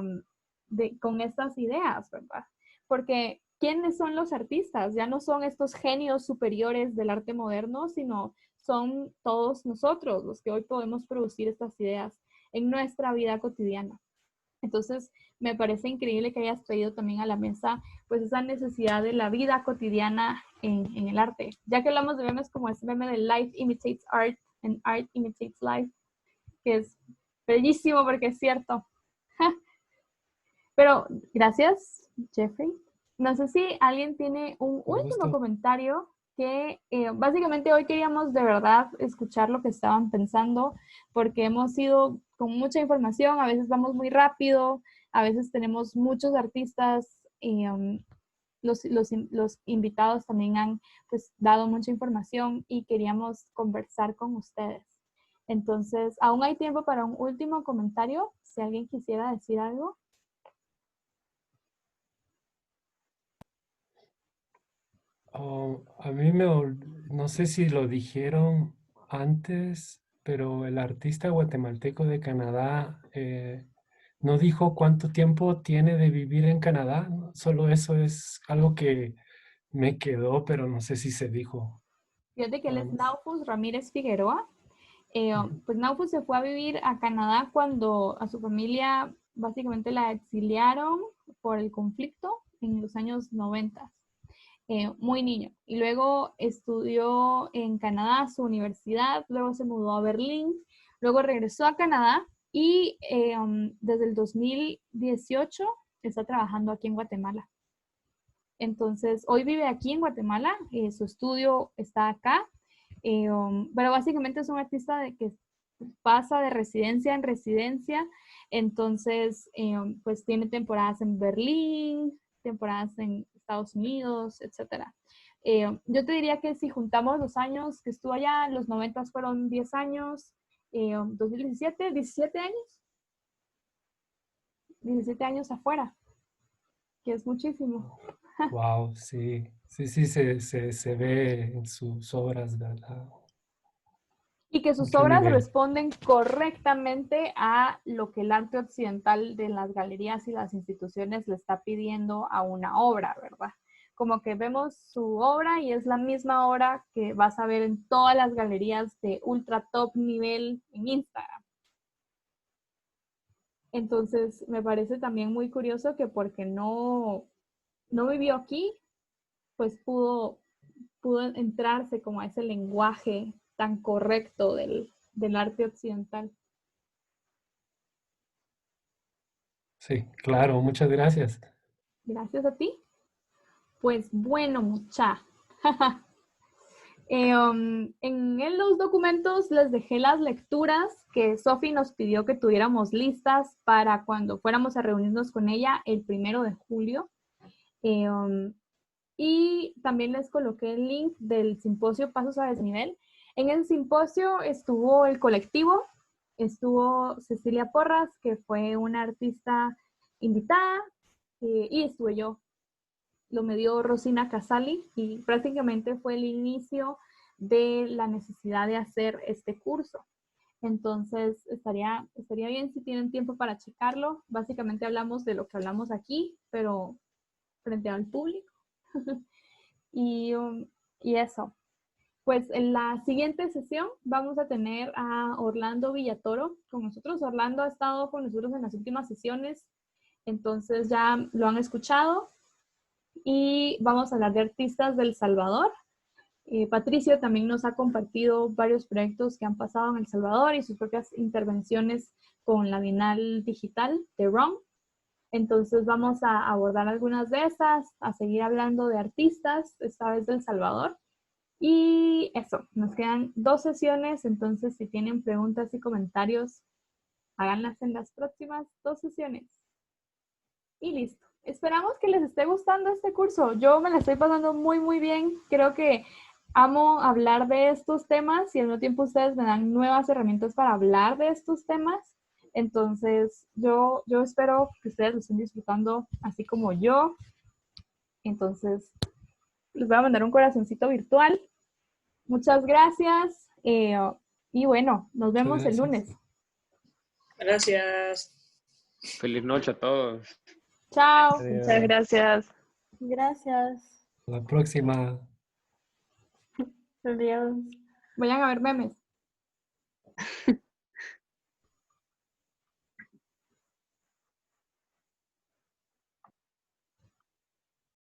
con estas ideas, ¿verdad? Porque ¿quiénes son los artistas? Ya no son estos genios superiores del arte moderno, sino son todos nosotros los que hoy podemos producir estas ideas en nuestra vida cotidiana. Entonces, me parece increíble que hayas traído también a la mesa pues esa necesidad de la vida cotidiana en el arte. Ya que hablamos de memes como ese meme de Life Imitates Art and Art Imitates Life, que es bellísimo porque es cierto. Pero gracias, Jeffrey. No sé si alguien tiene un último comentario que básicamente hoy queríamos de verdad escuchar lo que estaban pensando porque hemos ido con mucha información, a veces vamos muy rápido, a veces tenemos muchos artistas, los invitados también han pues dado mucha información y queríamos conversar con ustedes. Entonces, aún hay tiempo para un último comentario, si alguien quisiera decir algo. A mí no sé si lo dijeron antes, pero el artista guatemalteco de Canadá no dijo cuánto tiempo tiene de vivir en Canadá, ¿no? Solo eso es algo que me quedó, pero no sé si se dijo. Fíjate que él Nada es más. Naufus Ramírez Figueroa. Pues Naufus se fue a vivir a Canadá cuando a su familia básicamente la exiliaron por el conflicto en los años 90, muy niño. Y luego estudió en Canadá su universidad, luego se mudó a Berlín, luego regresó a Canadá y desde el 2018 está trabajando aquí en Guatemala. Entonces, hoy vive aquí en Guatemala, su estudio está acá, pero básicamente es un artista que pasa de residencia en residencia, entonces, pues tiene temporadas en Berlín, temporadas en Estados Unidos, etc. Yo te diría que si juntamos los años que estuvo allá, los 90 fueron 10 años, 2017, 17 años afuera, que es muchísimo. Wow, sí, se ve en sus obras, ¿verdad? Y que sus ¿En qué obras nivel? responden correctamente a lo que el arte occidental de las galerías y las instituciones le está pidiendo a una obra, ¿verdad? Como que vemos su obra y es la misma obra que vas a ver en todas las galerías de ultra top nivel en Instagram. Entonces, me parece también muy curioso que porque no vivió aquí, pues pudo entrarse como a ese lenguaje tan correcto del arte occidental. Sí, claro, muchas gracias. Gracias a ti. Pues bueno, mucha. En los documentos les dejé las lecturas que Sofi nos pidió que tuviéramos listas para cuando fuéramos a reunirnos con ella el 1 de julio. Y también les coloqué el link del simposio Pasos a Desnivel. En el simposio estuvo el colectivo, estuvo Cecilia Porras, que fue una artista invitada, y estuve yo. Lo me dio Rosina Casali y prácticamente fue el inicio de la necesidad de hacer este curso. Entonces, estaría bien si tienen tiempo para checarlo. Básicamente hablamos de lo que hablamos aquí, pero frente al público. y eso. Pues en la siguiente sesión vamos a tener a Orlando Villatoro con nosotros. Orlando ha estado con nosotros en las últimas sesiones, entonces ya lo han escuchado. Y vamos a hablar de artistas del Salvador. Patricio también nos ha compartido varios proyectos que han pasado en El Salvador y sus propias intervenciones con la Bienal Digital de ROM. Entonces vamos a abordar algunas de esas, a seguir hablando de artistas, esta vez del Salvador. Y eso, nos quedan 2 sesiones, entonces si tienen preguntas y comentarios, háganlas en las próximas 2 sesiones. Y listo. Esperamos que les esté gustando este curso. Yo me la estoy pasando muy, muy bien. Creo que amo hablar de estos temas y al mismo tiempo ustedes me dan nuevas herramientas para hablar de estos temas. Entonces, yo espero que ustedes lo estén disfrutando así como yo. Entonces, les voy a mandar un corazoncito virtual. Muchas gracias. Y bueno, nos vemos el lunes. Gracias. Feliz noche a todos. Chao. Adiós. Muchas gracias. Gracias. La próxima. Adiós. Vayan a ver memes.